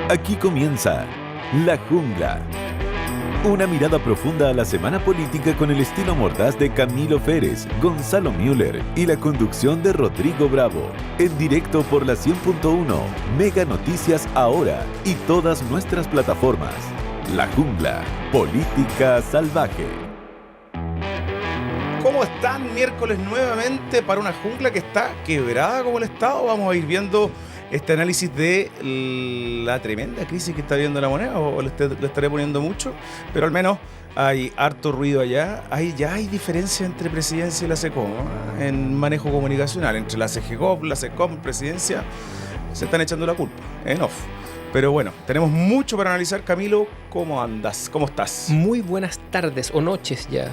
Aquí comienza La Jungla. Una mirada profunda a la semana política con el estilo mordaz de Camilo Férez, Gonzalo Müller y la conducción de Rodrigo Bravo. En directo por la 100.1, Mega Noticias Ahora y todas nuestras plataformas. La Jungla, política salvaje. ¿Cómo están? Miércoles nuevamente para una jungla que está quebrada como el Estado. Vamos a ir viendo este análisis de la tremenda crisis que está viviendo la moneda, o le estaré poniendo mucho, pero al menos hay harto ruido allá. Ya hay diferencia entre presidencia y la SECOM, ¿no? En manejo comunicacional, entre la CGCOP, la SECOM, presidencia, se están echando la culpa, en off. Pero bueno, tenemos mucho para analizar. Camilo, ¿cómo andas? ¿Cómo estás? Muy buenas tardes o noches ya.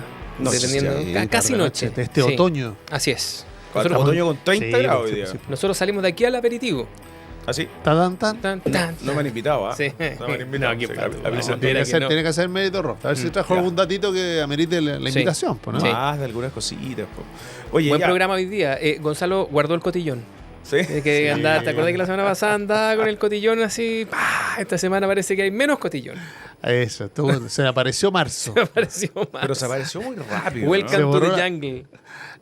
Casi noche. De este otoño. Así es. Nosotros, otoño con 30 grados hoy día. Nosotros salimos de aquí al aperitivo. ¿Así? Tan. No me han invitado, ¿ah? Sí. No me han invitado. No, ¿qué pasa? Tiene que hacer mérito, Rob. A ver si trajo algún datito que amerite la invitación. Pues, ¿no? Sí. Más de algunas cositas. Oye, buen ya. programa hoy día. Gonzalo guardó el cotillón. ¿Sí? Que andaba, ¿te acuerdas que la semana pasada andaba con el cotillón así? ¡Pah! Esta semana parece que hay menos cotillón. Eso, se apareció marzo. Se apareció más. Pero se apareció muy rápido, Welcome ¿no? to the jungle.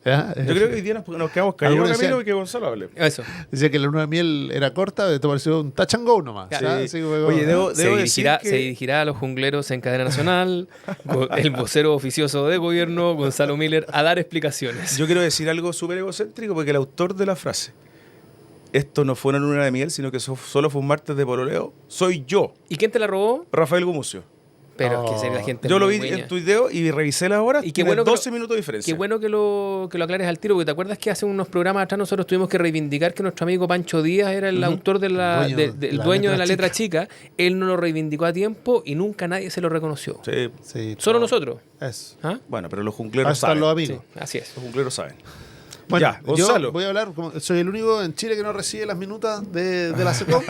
¿Ya? Yo creo que hoy día nos quedamos callados, Camilo, y que Gonzalo hable. Eso. Decía que la luna de miel era corta, esto pareció un touch and go nomás. Sí. ¿Ah? Así como, Oye, debo Se decir que... dirigirá a los jungleros en cadena nacional, el vocero oficioso de gobierno, Gonzalo Müller, a dar explicaciones. Yo quiero decir algo súper egocéntrico, porque el autor de la frase, esto no fue una luna de miel, sino que solo fue un martes de pololeo, soy yo, ¿Y quién te la robó? Rafael Gumucio. Pero es que la gente Yo es lo muy vi dueña. en tu video y revisé las horas, Y qué tiene bueno que 12 minutos de diferencia. Qué bueno que lo aclares al tiro, porque te acuerdas que hace unos programas atrás nosotros tuvimos que reivindicar que nuestro amigo Pancho Díaz era el autor de el dueño de la letra chica. Él no lo reivindicó a tiempo y nunca nadie se lo reconoció. Sí. Solo nosotros. Eso. ¿Ah? Bueno, pero los jungleros Hasta saben. los Sí, amigos. así es. Los jungleros saben. Bueno, Ya, Gonzalo. yo voy a hablar, soy el único en Chile que no recibe las minutas de la SECOM.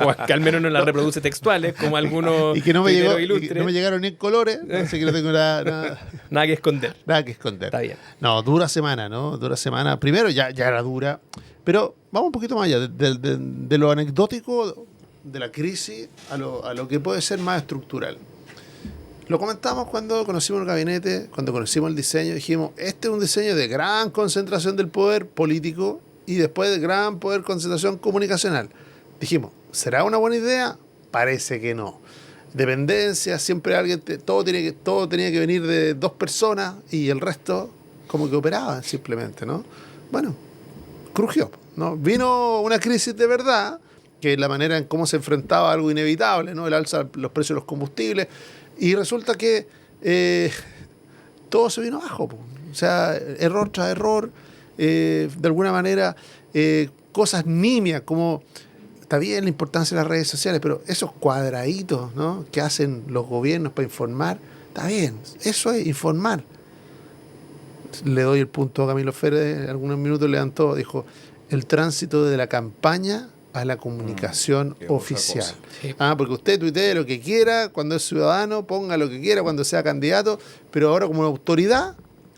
O que al menos no las reproduce textuales, como algunos y que no me, tuiteros llegó, y ilustres. que no me llegaron ni en colores, así que no tengo nada Nada que esconder. que esconder. Está bien. No, dura semana, ¿no? Dura semana. Primero ya era dura, pero vamos un poquito más allá, de lo anecdótico de la crisis a lo que puede ser más estructural. Lo comentamos cuando conocimos el gabinete, cuando conocimos el diseño, dijimos, este es un diseño de gran concentración del poder político y después de gran poder concentración comunicacional. Dijimos, ¿será una buena idea? Parece que no. Dependencia, siempre alguien, todo tenía que venir de dos personas y el resto como que operaban simplemente, ¿no? Bueno, crujió, ¿no? Vino una crisis de verdad, que es la manera en cómo se enfrentaba algo inevitable, ¿no? El alza de los precios de los combustibles. Y resulta que todo se vino abajo, po. O sea, error tras error, de alguna manera, cosas nimias, como está bien la importancia de las redes sociales, pero esos cuadraditos, ¿no?, que hacen los gobiernos para informar, está bien, eso es informar. Le doy el punto a Camilo Férez, algunos minutos levantó, dijo, el tránsito de la campaña a la comunicación oficial. Sí. Porque usted tuitee lo que quiera, cuando es ciudadano, ponga lo que quiera, cuando sea candidato, pero ahora como autoridad,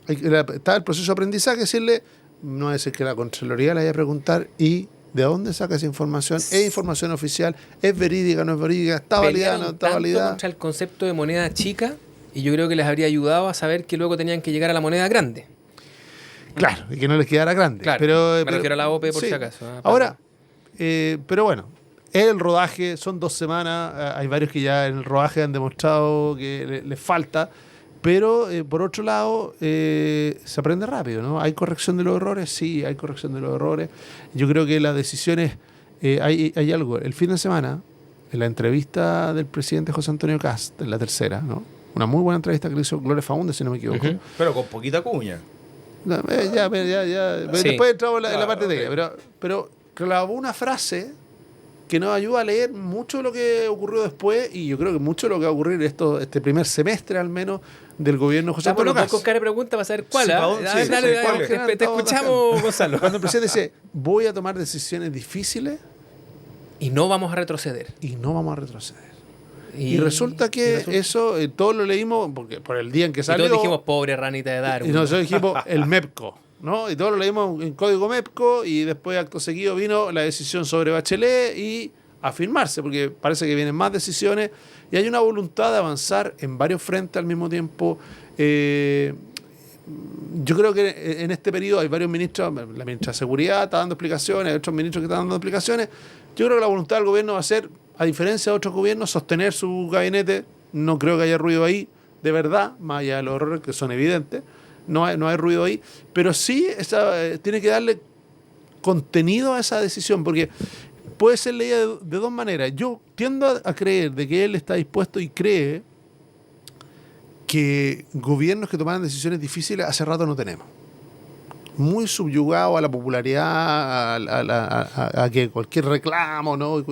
está el proceso de aprendizaje, decirle, no es que la Contraloría le vaya a preguntar, ¿y de dónde saca esa información? ¿Es información oficial? ¿Es verídica, no es verídica? ¿Está validada, no está validada? Contra el concepto de moneda chica, y yo creo que les habría ayudado a saber que luego tenían que llegar a la moneda grande. Claro, y que no les quedara grande. Claro, pero me refiero a la OPE por sí. si acaso. Ahora, pero bueno, el rodaje son 2 semanas, hay varios que ya en el rodaje han demostrado que les falta, pero por otro lado se aprende rápido, ¿no? ¿Hay corrección de los errores? Sí, hay corrección de los errores. Yo creo que las decisiones, hay algo. El fin de semana, en la entrevista del presidente José Antonio Kast, en la tercera, ¿no? Una muy buena entrevista que le hizo Gloria Faúndez, si no me equivoco. Uh-huh. Pero con poquita cuña. No, ya. Sí. Después entramos en la Claro, parte técnica, pero clavó una frase que nos ayuda a leer mucho de lo que ocurrió después y yo creo que mucho de lo que va a ocurrir este primer semestre al menos del gobierno de José Antonio Vámonos Kast. con cara de pregunta para saber cuál. Sí, ¿Ah? ¿pa' A dónde? ver, Sí, dale, sí, dale, ¿cuál es? te escuchamos, Gonzalo. Cuando el presidente dice, voy a tomar decisiones difíciles Y no vamos a retroceder. y no vamos a retroceder. Y resulta que eso, todos lo leímos porque por el día en que y salió. todos dijimos, pobre ranita de Darwin. Y nosotros dijimos el MEPCO, ¿no? Y todos lo leímos en código MEPCO y después acto seguido vino la decisión sobre Bachelet y afirmarse, porque parece que vienen más decisiones y hay una voluntad de avanzar en varios frentes al mismo tiempo. Yo creo que en este periodo hay varios ministros, la ministra de Seguridad está dando explicaciones, hay otros ministros que están dando explicaciones. Yo creo que la voluntad del gobierno va a ser, a diferencia de otros gobiernos, sostener su gabinete. No creo que haya ruido ahí, de verdad, más allá de los errores que son evidentes. No hay ruido ahí, pero sí tiene que darle contenido a esa decisión, porque puede ser leída de dos maneras. Yo tiendo a creer de que él está dispuesto y cree que gobiernos que tomaran decisiones difíciles hace rato no tenemos. Muy subjugado a la popularidad, a que cualquier reclamo, ¿no?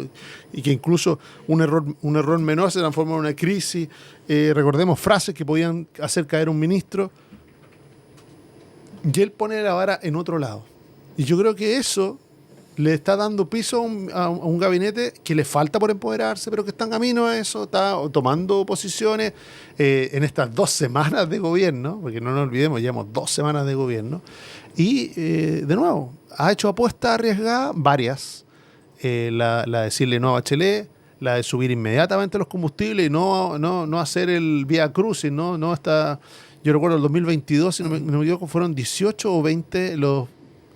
Y que incluso un error menor se transforma en una crisis. Recordemos frases que podían hacer caer un ministro. Y él pone la vara en otro lado. Y yo creo que eso le está dando piso a un gabinete que le falta por empoderarse, pero que está en camino a eso, está tomando posiciones en estas 2 semanas de gobierno, porque no nos olvidemos, llevamos 2 semanas de gobierno, y de nuevo, ha hecho apuestas arriesgadas, varias, la de decirle no a Bachelet, la de subir inmediatamente los combustibles y no hacer el vía crucis, no hasta, yo recuerdo el 2022, si no me equivoco, fueron 18 o 20 los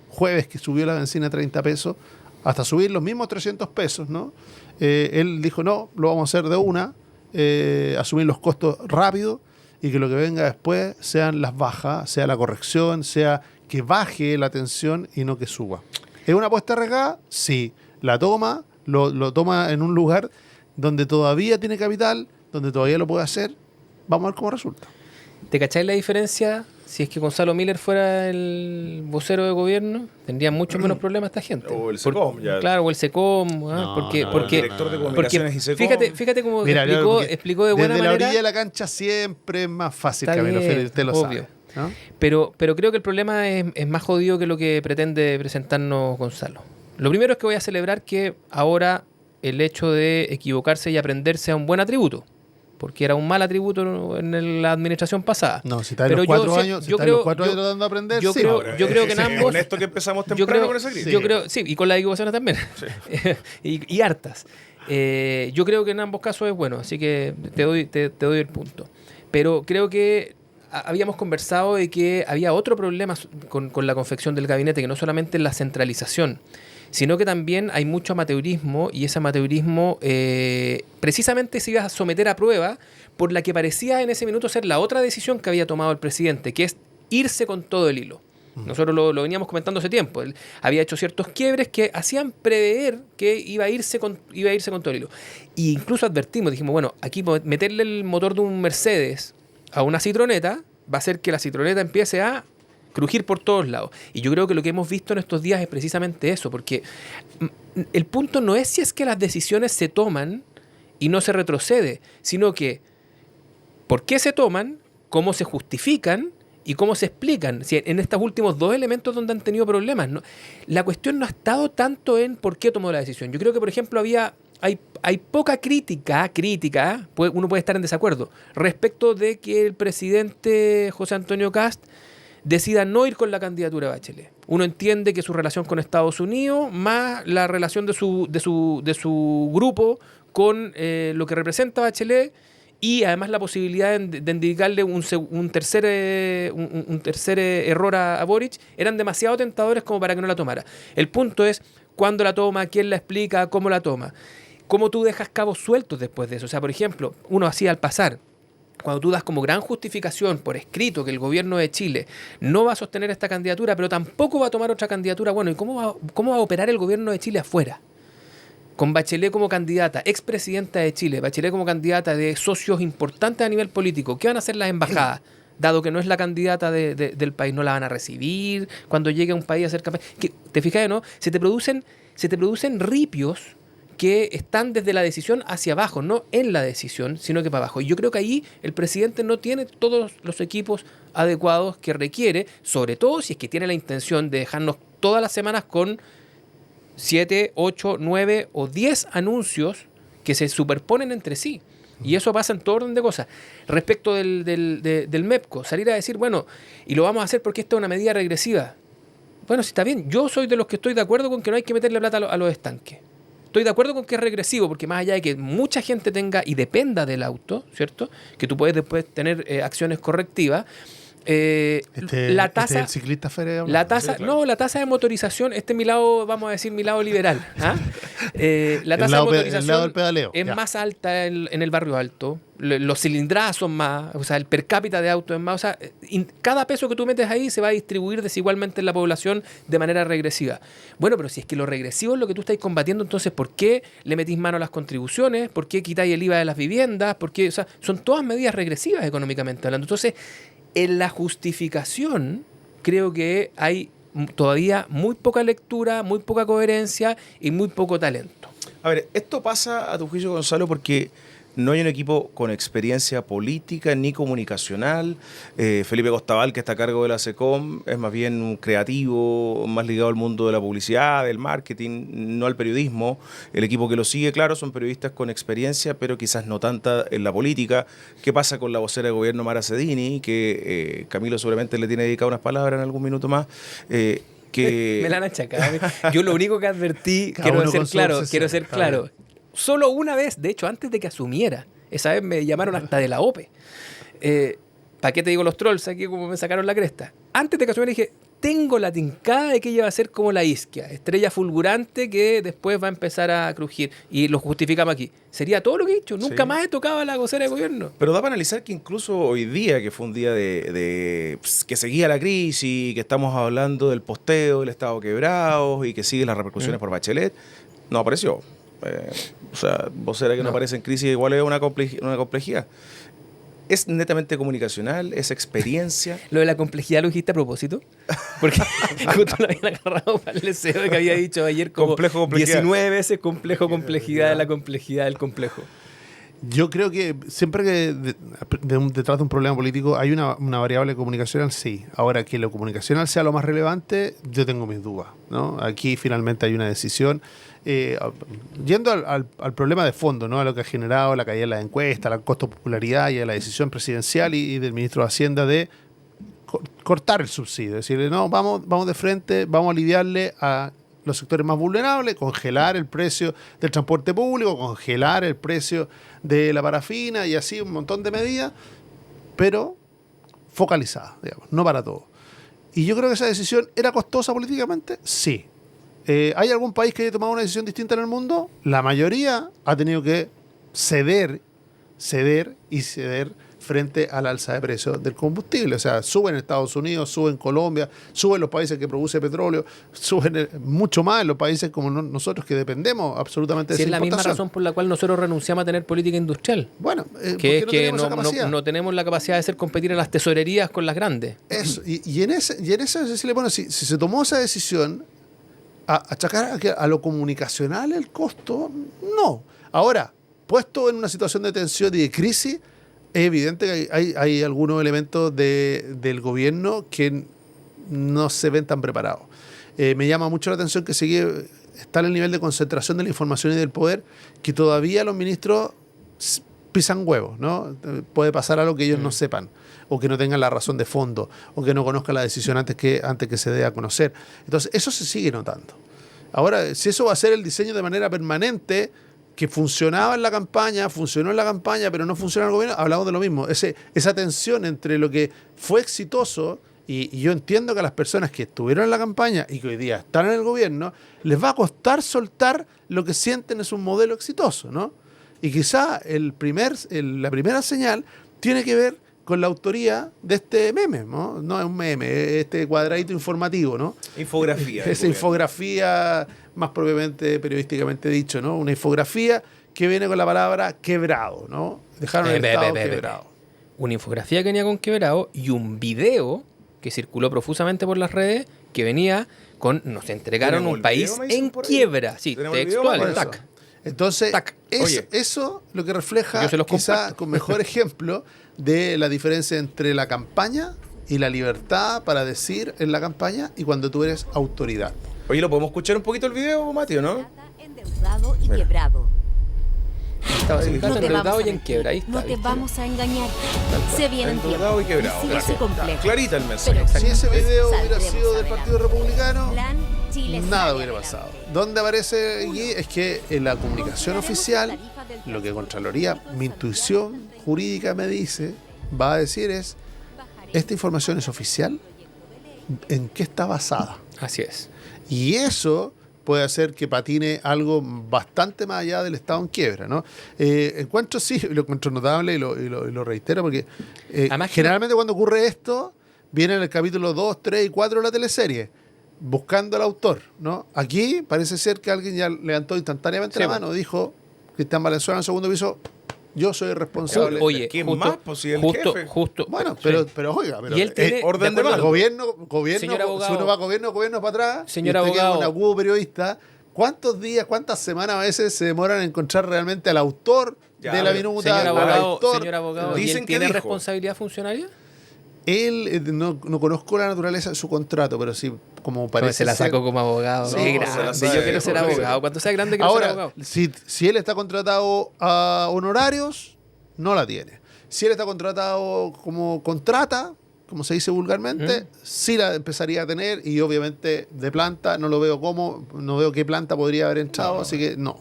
jueves que subió la benzina a 30 pesos, hasta subir los mismos 300 pesos, ¿no? Él dijo, no, lo vamos a hacer de una, asumir los costos rápido y que lo que venga después sean las bajas, sea la corrección, sea que baje la tensión y no que suba. ¿Es una apuesta arriesgada? Sí. La toma, lo toma en un lugar donde todavía tiene capital, donde todavía lo puede hacer. Vamos a ver cómo resulta. ¿Te cacháis la diferencia? Si es que Gonzalo Miller fuera el vocero de gobierno, tendría mucho menos problemas esta gente. O el SECOM. Claro, o el SECOM. Porque el director de comunicaciones y SECOM. Fíjate cómo explicó de desde buena manera. Desde la orilla de la cancha siempre es más fácil, Camilo Férez, usted lo sabe, ¿no? Pero creo que el problema es más jodido que lo que pretende presentarnos Gonzalo. Lo primero es que voy a celebrar que ahora el hecho de equivocarse y aprender sea un buen atributo. Porque era un mal atributo en la administración pasada. No, si está en los 4 años, tratando de aprender, yo creo que en ambos... honesto que empezamos temprano con esa crisis. Sí, y con las equivocaciones también. Sí. y hartas. Yo creo que en ambos casos es bueno, así que te doy el punto. Pero creo que habíamos conversado de que había otro problema con la confección del gabinete, que no solamente es la centralización, sino que también hay mucho amateurismo, y ese amateurismo precisamente se iba a someter a prueba por la que parecía en ese minuto ser la otra decisión que había tomado el presidente, que es irse con todo el hilo. Nosotros lo veníamos comentando hace tiempo. Él había hecho ciertos quiebres que hacían prever que iba a irse con todo el hilo. E incluso advertimos, dijimos, bueno, aquí meterle el motor de un Mercedes a una citroneta va a hacer que la citroneta empiece a crujir por todos lados. Y yo creo que lo que hemos visto en estos días es precisamente eso, porque el punto no es si es que las decisiones se toman y no se retrocede, sino que por qué se toman, cómo se justifican y cómo se explican. Si en estos últimos 2 elementos donde han tenido problemas, ¿no? La cuestión no ha estado tanto en por qué tomó la decisión. Yo creo que, por ejemplo, hay poca crítica, uno puede estar en desacuerdo, respecto de que el presidente José Antonio Kast decida no ir con la candidatura de Bachelet. Uno entiende que su relación con Estados Unidos, más la relación de su grupo con lo que representa Bachelet, y además la posibilidad de indicarle un tercer error a Boric, eran demasiado tentadores como para que no la tomara. El punto es cuándo la toma, quién la explica, cómo la toma. Cómo tú dejas cabos sueltos después de eso. O sea, por ejemplo, uno hacía al pasar, cuando tú das como gran justificación por escrito que el gobierno de Chile no va a sostener esta candidatura, pero tampoco va a tomar otra candidatura, bueno, ¿y cómo va a operar el gobierno de Chile afuera? Con Bachelet como candidata, expresidenta de Chile, Bachelet como candidata de socios importantes a nivel político, ¿qué van a hacer las embajadas? Dado que no es la candidata del país, no la van a recibir cuando llegue a un país a hacer campaña. ¿Te fijas, no? Se te producen ripios que están desde la decisión hacia abajo, no en la decisión, sino que para abajo. Y yo creo que ahí el presidente no tiene todos los equipos adecuados que requiere, sobre todo si es que tiene la intención de dejarnos todas las semanas con 7, 8, 9 o 10 anuncios que se superponen entre sí. Y eso pasa en todo orden de cosas. Respecto del MEPCO, salir a decir, bueno, y lo vamos a hacer porque esta es una medida regresiva. Bueno, si está bien, yo soy de los que estoy de acuerdo con que no hay que meterle plata a los estanques. estoy de acuerdo con que es regresivo, porque más allá de que mucha gente tenga y dependa del auto, ¿cierto? Que tú puedes después tener acciones correctivas. La tasa, el ciclista Fere, la tasa, sí, claro. no, la tasa de motorización, este es mi lado, vamos a decir, mi lado liberal. ¿Ah? La tasa de el lado motorización del pedaleo, es ya. más alta en el barrio alto. Los cilindradas son más, o sea, el per cápita de auto es más. O sea, cada peso que tú metes ahí se va a distribuir desigualmente en la población de manera regresiva. Bueno, pero si es que lo regresivo es lo que tú estás combatiendo, entonces, ¿por qué le metís mano a las contribuciones? ¿Por qué quitáis el IVA de las viviendas? ¿Por qué? O sea, son todas medidas regresivas económicamente hablando. Entonces, en la justificación, creo que hay todavía muy poca lectura, muy poca coherencia y muy poco talento. A ver, esto pasa, a tu juicio, Gonzalo, porque no hay un equipo con experiencia política ni comunicacional. Felipe Costabal, que está a cargo de la SECOM, es más bien un creativo, más ligado al mundo de la publicidad, del marketing, no al periodismo. El equipo que lo sigue, claro, son periodistas con experiencia, pero quizás no tanta en la política. ¿Qué pasa con la vocera de gobierno, Mara Cedini, que Camilo seguramente le tiene dedicado unas palabras en algún minuto más? Que... Me la han achacado. Yo lo único que advertí, Cada uno con su obsesión. quiero ser claro. Solo una vez, de hecho, antes de que asumiera, esa vez me llamaron hasta de la OPE. ¿Para qué te digo los trolls aquí como me sacaron la cresta? Antes de que asumiera dije, tengo la tincada de que ella va a ser como la Isquia, estrella fulgurante que después va a empezar a crujir. Y lo justificamos aquí. Sería todo lo que he dicho. Nunca más he tocado a la vocera de gobierno. Pero da para analizar que incluso hoy día, que fue un día de que seguía la crisis, que estamos hablando del posteo, del Estado quebrado y que sigue las repercusiones por Bachelet, no apareció. O sea, vocera que no aparece en crisis igual es una complejidad. ¿Es netamente comunicacional? ¿Es experiencia? Lo de la complejidad lo dijiste a propósito. Porque justo lo habían agarrado para el deseo que había dicho ayer como Complejo, complejidad. 19 veces complejo, complejidad de la complejidad del complejo. Yo creo que siempre que detrás de un problema político hay una variable comunicacional, sí. Ahora, que lo comunicacional sea lo más relevante, yo tengo mis dudas, ¿no? Aquí finalmente hay una decisión. Yendo al problema de fondo, ¿no? A lo que ha generado la caída de las encuestas, la costo popularidad y a la decisión presidencial y del ministro de Hacienda de cortar el subsidio. Decirle, no, vamos de frente, vamos a aliviarle a los sectores más vulnerables, congelar el precio del transporte público, congelar el precio de la parafina y así un montón de medidas, pero focalizadas, digamos, no para todo. Y yo creo que esa decisión era costosa políticamente, sí. ¿Hay algún país que haya tomado una decisión distinta en el mundo? La mayoría ha tenido que ceder frente al alza de precios del combustible. O sea, suben en Estados Unidos, suben en Colombia, suben los países que producen petróleo, suben mucho más en los países como nosotros que dependemos absolutamente de esa importación. Es la misma razón por la cual nosotros renunciamos a tener política industrial. Bueno, que es no que no tenemos la capacidad de hacer competir a las tesorerías con las grandes. Eso, y en ese decirle, bueno, si se tomó esa decisión, achacar a lo comunicacional el costo, no. Ahora, puesto en una situación de tensión y de crisis, es evidente que hay algunos elementos del gobierno que no se ven tan preparados. Me llama mucho la atención que está en el nivel de concentración de la información y del poder, que todavía los ministros pisan huevos, ¿no? Puede pasar algo que ellos no sepan, o que no tengan la razón de fondo, o que no conozcan la decisión antes que se dé a conocer. Entonces, eso se sigue notando. Ahora, si eso va a ser el diseño de manera permanente, que funcionó en la campaña, pero no funciona en el gobierno, hablamos de lo mismo. Esa tensión entre lo que fue exitoso, y yo entiendo que a las personas que estuvieron en la campaña y que hoy día están en el gobierno, les va a costar soltar lo que sienten es un modelo exitoso, ¿no? Y quizá la primera señal tiene que ver con la autoría de este meme, ¿no? No es un meme, es este cuadradito informativo, ¿no? Infografía. Esa infografía, más propiamente periodísticamente dicho, ¿no? Una infografía que viene con la palabra quebrado, ¿no? Dejaron el Estado quebrado. Una infografía que venía con quebrado y un video que circuló profusamente por las redes que venía con nos entregaron un país en quiebra. Sí, textual, tac. Entonces, eso lo que refleja quizá con mejor ejemplo de la diferencia entre la campaña y la libertad para decir en la campaña y cuando tú eres autoridad. Oye, ¿lo podemos escuchar un poquito el video, Mateo, no? Endeudado y quebrado. Endeudado y en quiebra, ahí está. No te vamos a engañar. Se viene endeudado y quebrado. Sí, complejo. Clarita el mensaje. Si ese video hubiera sido del Partido Republicano, Chile nada sale hubiera adelante. pasado. ¿Dónde aparece aquí? Es que en la comunicación oficial, lo que Contraloría, mi intuición jurídica me dice, va a decir es, esta información es oficial, ¿en qué está basada? Así es. Y eso puede hacer que patine algo bastante más allá del estado en quiebra, ¿no? Encuentro sí, lo encuentro notable y lo reitero porque Además que generalmente cuando ocurre esto, viene en el capítulo 2, 3 y 4 de la teleserie, buscando al autor, ¿no? Aquí parece ser que alguien ya levantó instantáneamente Sí, la bueno. mano, dijo, Cristian Valenzuela en el segundo piso, yo soy responsable. Oye, ¿Quién justo, más? Pues si el justo, jefe. justo. Bueno, sí. pero oiga, pero Y él tiene, orden de de acuerdo- mando. gobierno, Señor abogado. si uno va gobierno para atrás, Señor y usted que es abogado. un agudo periodista, ¿cuántos días, cuántas semanas a veces se demoran en encontrar realmente al autor Ya, de la pero, minuta? Señor al abogado, autor? señor abogado, ¿y Dicen él que tiene dijo. responsabilidad funcionaria? Él, no conozco la naturaleza de su contrato, pero sí, como parece Se la ser- sacó como abogado. No, Qué se la grande. sabe, Yo quiero ser porque- abogado. Cuando sea grande quiero ser Ahora, abogado. si él está contratado a honorarios, no la tiene. Si él está contratado como contrata, como se dice vulgarmente, sí la empezaría a tener y obviamente de planta no lo veo no veo qué planta podría haber entrado, así que no.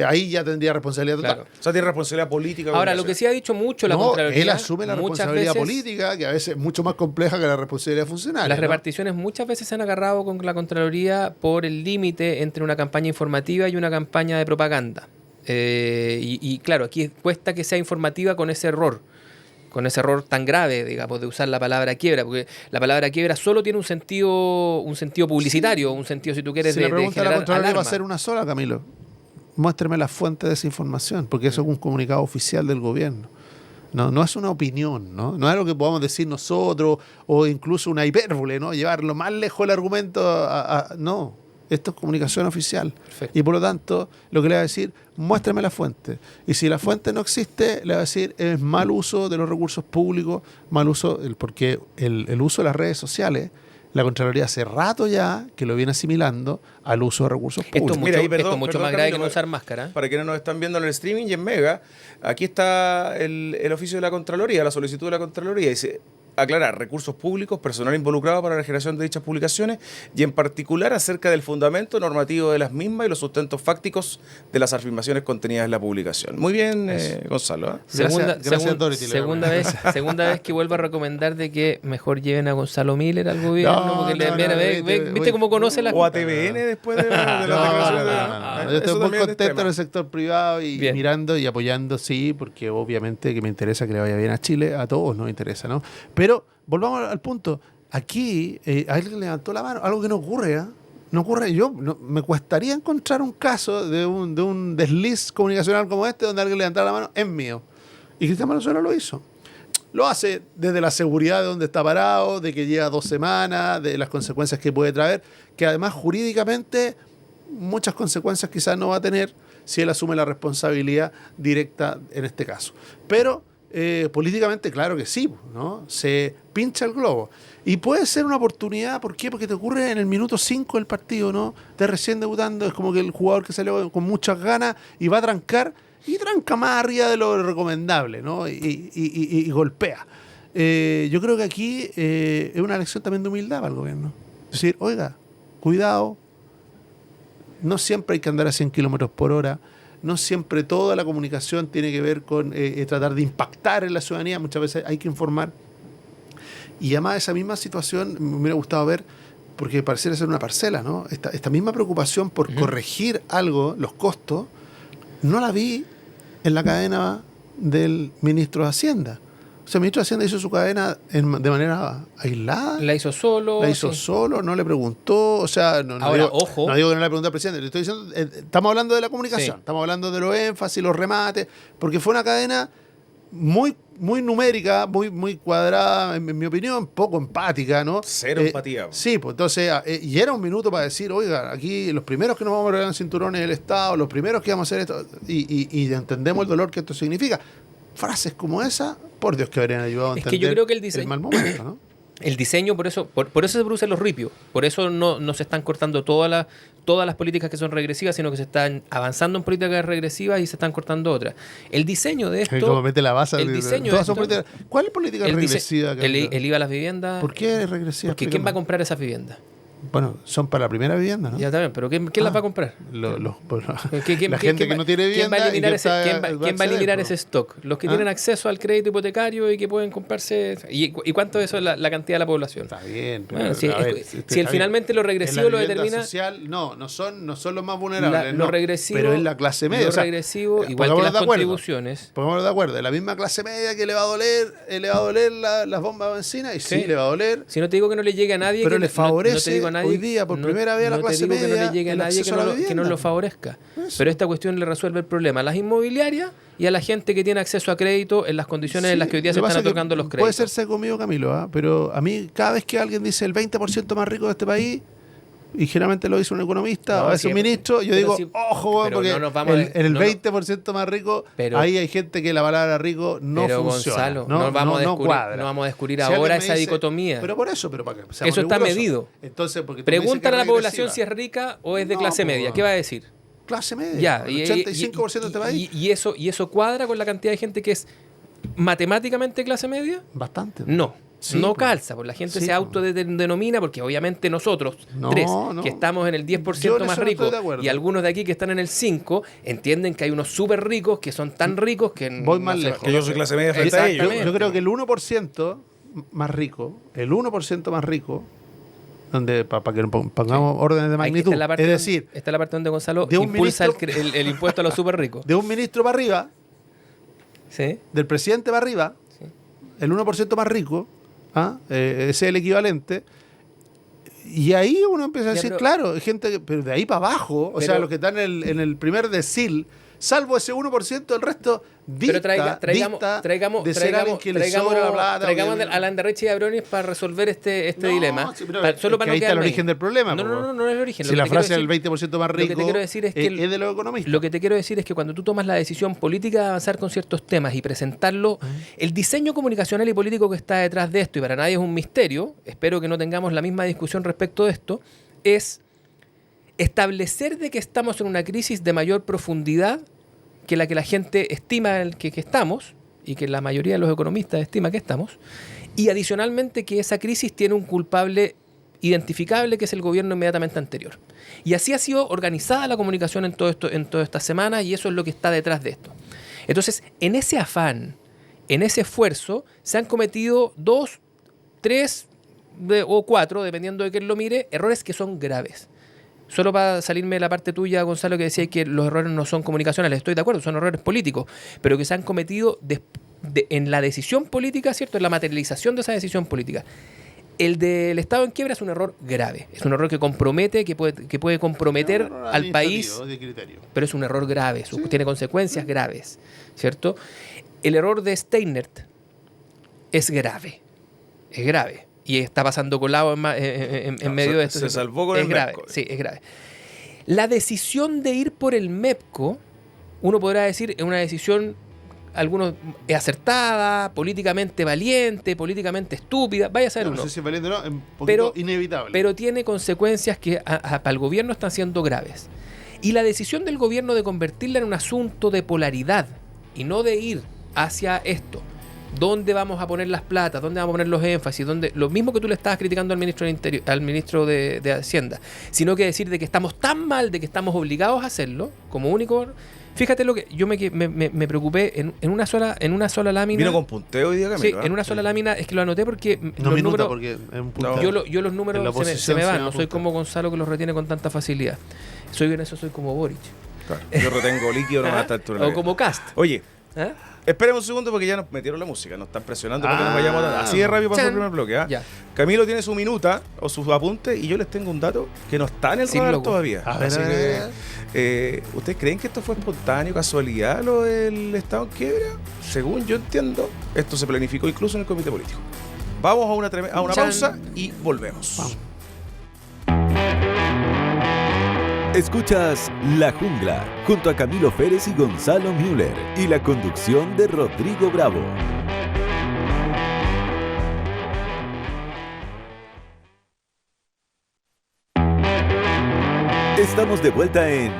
Ahí ya tendría responsabilidad total. Claro. O sea, tiene responsabilidad política. Ahora, lo que sí ha dicho mucho la No, Contraloría. él asume la muchas responsabilidad veces, política, que a veces es mucho más compleja que la responsabilidad funcionaria. Las ¿no? reparticiones muchas veces se han agarrado con la Contraloría por el límite entre una campaña informativa y una campaña de propaganda. Y claro, aquí cuesta que sea informativa con ese error tan grave, digamos, de usar la palabra quiebra, porque la palabra quiebra solo tiene un sentido publicitario, un sentido, si tú quieres, Si la de pregunta de la generar Contraloría va a alarma. ser una sola, Camilo. Muéstreme la fuente de esa información, porque eso es un comunicado oficial del gobierno. No es una opinión, ¿no? No es algo que podamos decir nosotros o incluso una hipérbole, ¿no? Llevarlo más lejos el argumento no. Esto es comunicación oficial. Perfecto. Y por lo tanto, lo que le va a decir, muéstrame la fuente. Y si la fuente no existe, le va a decir, es mal uso de los recursos públicos, mal uso, porque el uso de las redes sociales, la Contraloría hace rato ya que lo viene asimilando al uso de recursos Esto públicos. es Mira, mucho, ahí, perdón, esto es mucho perdón, más grave que Camilo, no usar máscara. Para quienes nos están viendo en el streaming y en Mega, aquí está el oficio de la Contraloría, la solicitud de la Contraloría. Dice, aclarar recursos públicos, personal involucrado para la generación de dichas publicaciones y en particular acerca del fundamento normativo de las mismas y los sustentos fácticos de las afirmaciones contenidas en la publicación. Muy bien, Gonzalo. ¿eh? Gracias, Dorothy, le voy a poner. segunda vez que vuelvo a recomendar de que mejor lleven a Gonzalo Miller al gobierno, porque ¿viste cómo conoce las O a TVN después de las declaraciones de... Yo estoy Eso muy también es contento tema. en el sector privado y Bien. mirando y apoyando, sí, porque obviamente que me interesa que le vaya bien a Chile, a todos nos interesa, ¿no? Pero volvamos al punto. Aquí alguien levantó la mano, algo que no ocurre, ¿eh? No ocurre. Me cuestaría encontrar un caso de un desliz comunicacional como este donde alguien levantara la mano, es mío. Y Cristian Valenzuela lo hizo. Lo hace desde la seguridad de donde está parado, de que lleva 2 semanas, de las consecuencias que puede traer, que además jurídicamente muchas consecuencias quizás no va a tener si él asume la responsabilidad directa en este caso. Pero políticamente, claro que sí, ¿no? Se pincha el globo. Y puede ser una oportunidad, ¿por qué? Porque te ocurre en el minuto 5 del partido, ¿no? De recién debutando, es como que el jugador que salió con muchas ganas y va a trancar, y tranca más arriba de lo recomendable, ¿no? Y golpea. Yo creo que aquí es una lección también de humildad para el gobierno. Es decir, oiga, cuidado, no siempre hay que andar a 100 kilómetros por hora, no siempre toda la comunicación tiene que ver con tratar de impactar en la ciudadanía, muchas veces hay que informar. Y además esa misma situación me hubiera gustado ver, porque pareciera ser una parcela, ¿no? Esta misma preocupación por corregir algo, los costos, no la vi en la cadena del ministro de Hacienda. O sea, el ministro de Hacienda hizo su cadena de manera aislada. La hizo solo. La hizo sí. solo, no le preguntó, o sea, no Ahora, digo, ojo. no digo que no le pregunté al presidente, le estoy diciendo, estamos hablando de la comunicación, Sí. estamos hablando de los énfasis, los remates, porque fue una cadena muy numérica, muy cuadrada, en mi opinión, poco empática, ¿no? Cero empatía. Sí, pues entonces, y era un minuto para decir, oiga, aquí los primeros que nos vamos a regalar cinturones del Estado, los primeros que vamos a hacer esto, y entendemos el dolor que esto significa. Frases como esa, por Dios que habrían ayudado a Es entender que yo creo que el diseño- mal momento, ¿no? El diseño, por eso se producen los ripios. Por eso no se están cortando todas las políticas que son regresivas, sino que se están avanzando en políticas regresivas y se están cortando otras. El diseño de esto. Como mete la base, el diseño todas de son esto- políticas. ¿Cuál es política el regresiva? el IVA a las viviendas. ¿Por qué es regresiva? Porque ¿quién va a Explícame. comprar esas viviendas? Bueno, son para la primera vivienda, ¿no? Ya también, pero ¿quién las va a comprar? La gente que no tiene vivienda. ¿Quién va a eliminar ese stock? Los que tienen acceso al crédito hipotecario y que pueden comprarse. ¿Y cuánto de eso es la cantidad de la población? Está bien, pero Bueno, si finalmente lo regresivo lo determina. Social, no son los más vulnerables. Lo regresivo, pero es la clase media. Lo regresivo, igual que las contribuciones. Pongámonos de acuerdo. La misma clase media que le va a doler las bombas de benzina, y sí, le va a doler. Si no te digo que no le llegue a nadie, pero que le favorece no te digo a nadie, hoy día por primera vez a la clase media. No te digo que no le llegue a nadie que no lo favorezca. Eso. Pero esta cuestión le resuelve el problema a las inmobiliarias y a la gente que tiene acceso a crédito en las condiciones en las que hoy día se están otorgando los créditos. Puede ser seco conmigo, Camilo, pero a mí cada vez que alguien dice el 20% más rico de este país, y generalmente lo dice un economista o a veces un ministro, yo digo, ojo, porque en el 20% más rico, ahí hay gente que la palabra rico no funciona. Gonzalo, no vamos a descubrir ahora esa dicotomía. Pero por eso, para que eso está medido. Entonces, pregúntale a la población si es rica o es de clase media. ¿Qué va a decir? Clase media. Ya, el 85% de este país. ¿Y eso cuadra con la cantidad de gente que es matemáticamente clase media? Bastante. No. Sí, no calza, porque la gente se autodenomina, porque obviamente nosotros, que estamos en el 10% más ricos, y algunos de aquí que están en el 5%, entienden que hay unos súper ricos que son tan ricos que... Voy más lejos. Que yo soy clase media frente a ellos. Yo creo que el 1% más rico, donde para que pongamos órdenes de magnitud, es decir... Esta es la parte donde Gonzalo impulsa el impuesto a los súper ricos. De un ministro para arriba, del presidente para arriba, el 1% más rico, ese es el equivalente, y ahí uno empieza a decir, claro, hay gente, pero de ahí para abajo, o sea, los que están en el primer decil, salvo ese 1%, el resto traigamos a Landerreche y a Bronis para resolver este dilema. Solo para ahí está el origen del problema. No es el origen. Si la frase del 20% más rico es de los economistas. Lo que te quiero decir es que cuando tú tomas la decisión política de avanzar con ciertos temas y presentarlo, el diseño comunicacional y político que está detrás de esto, y para nadie es un misterio, espero que no tengamos la misma discusión respecto de esto, es establecer de que estamos en una crisis de mayor profundidad que la que la gente estima que estamos, y que la mayoría de los economistas estima que estamos, y adicionalmente que esa crisis tiene un culpable identificable, que es el gobierno inmediatamente anterior. Y así ha sido organizada la comunicación en todas estas semanas, y eso es lo que está detrás de esto. Entonces, en ese afán, en ese esfuerzo, se han cometido 2, 3 o 4, dependiendo de quién lo mire, errores que son graves. Solo para salirme de la parte tuya, Gonzalo, que decía que los errores no son comunicacionales. Estoy de acuerdo, son errores políticos, pero que se han cometido en la decisión política, ¿cierto? En la materialización de esa decisión política. El del Estado en quiebra es un error grave. Es un error que compromete, que puede comprometer al país. Pero es un error grave, tiene consecuencias graves, ¿cierto? El error de Steinert es grave. Es grave. Y está pasando colado en medio de esto. Se salvó con el MEPCO. Sí, es grave. La decisión de ir por el MEPCO, uno podrá decir, es una decisión, algunos, acertada, políticamente valiente, políticamente estúpida, vaya a saber uno. No sé si es valiente o no, es un poquito inevitable. Pero tiene consecuencias que para el gobierno están siendo graves. Y la decisión del gobierno de convertirla en un asunto de polaridad y no de ir hacia esto. ¿Dónde vamos a poner las platas? ¿Dónde vamos a poner los énfasis? Lo mismo que tú le estabas criticando al ministro del Interior, al ministro de Hacienda, sino que decir de que estamos tan mal, de que estamos obligados a hacerlo, como único. Fíjate lo que yo me preocupé en una sola lámina. Vino con punteo hoy día, Camilo. Sí, en una sola lámina, es que lo anoté porque los números, porque es un punteo. Yo los números se me van, no soy como Gonzalo que los retiene con tanta facilidad. En eso soy como Boric. Claro, yo retengo líquido no a esta altura. O como Cast. Oye, espérame un segundo porque ya nos metieron la música, nos están presionando para que nos vayamos así de rápido pasó el primer bloque. Ya. Camilo tiene su minuta o sus apuntes y yo les tengo un dato que no está en el radar todavía. Así que, ¿ustedes creen que esto fue espontáneo, casualidad, lo del Estado en quiebra? Según yo entiendo, esto se planificó incluso en el comité político. Vamos a una pausa y volvemos. Vamos. Escuchas La Jungla junto a Camilo Férez y Gonzalo Müller y la conducción de Rodrigo Bravo. Estamos de vuelta en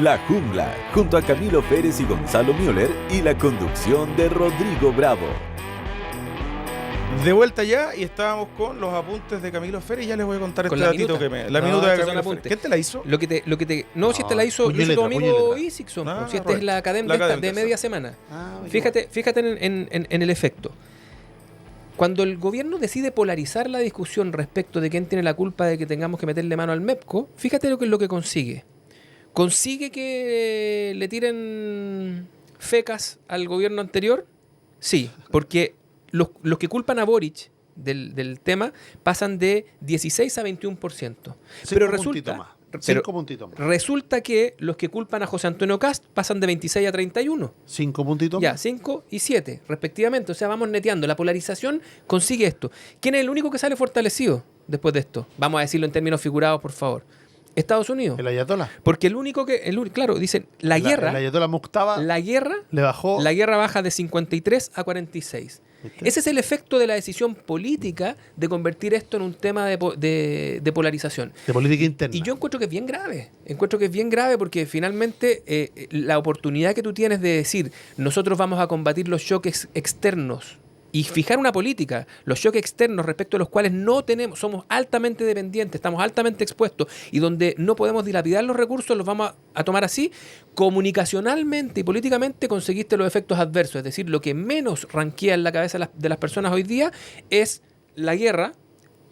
La Jungla junto a Camilo Férez y Gonzalo Müller y la conducción de Rodrigo Bravo. De vuelta ya y estábamos con los apuntes de Camilo Feres y ya les voy a contar Con este la datito minuta. que me... La No, minuta de estos son Camilo Feres. apuntes. ¿Quién te la hizo? No, si esta la hizo puño tu letra, amigo puño letra. Isixson, Ah, si esta es la academia la de, esta- academia, de media semana. Ah, Fíjate en el efecto. Cuando el gobierno decide polarizar la discusión respecto de quién tiene la culpa de que tengamos que meterle mano al MEPCO, fíjate lo que consigue. ¿Consigue que le tiren fecas al gobierno anterior? Sí, porque los que culpan a Boric del tema pasan de 16 a 21%. Pero resulta, Cinco puntitos más. resulta que los que culpan a José Antonio Cast pasan de 26 a 31. 5 puntitos Ya, más. 5 y 7, respectivamente. O sea, vamos neteando. La polarización consigue esto. ¿Quién es el único que sale fortalecido después de esto? Vamos a decirlo en términos figurados, por favor. Estados Unidos. El Ayatollah. Porque el único que... claro, dicen, El Ayatollah Muqtada la guerra le bajó. baja de 53 a 46. ¿Viste? Ese es el efecto de la decisión política de convertir esto en un tema de polarización. De política interna. Y yo encuentro que es bien grave. Encuentro que es bien grave porque finalmente la oportunidad que tú tienes de decir nosotros vamos a combatir los choques externos y fijar una política, los choques externos respecto a los cuales no tenemos, somos altamente dependientes, estamos altamente expuestos y donde no podemos dilapidar los recursos, los vamos a tomar así, comunicacionalmente y políticamente conseguiste los efectos adversos. Es decir, lo que menos ranquea en la cabeza de las personas hoy día es la guerra,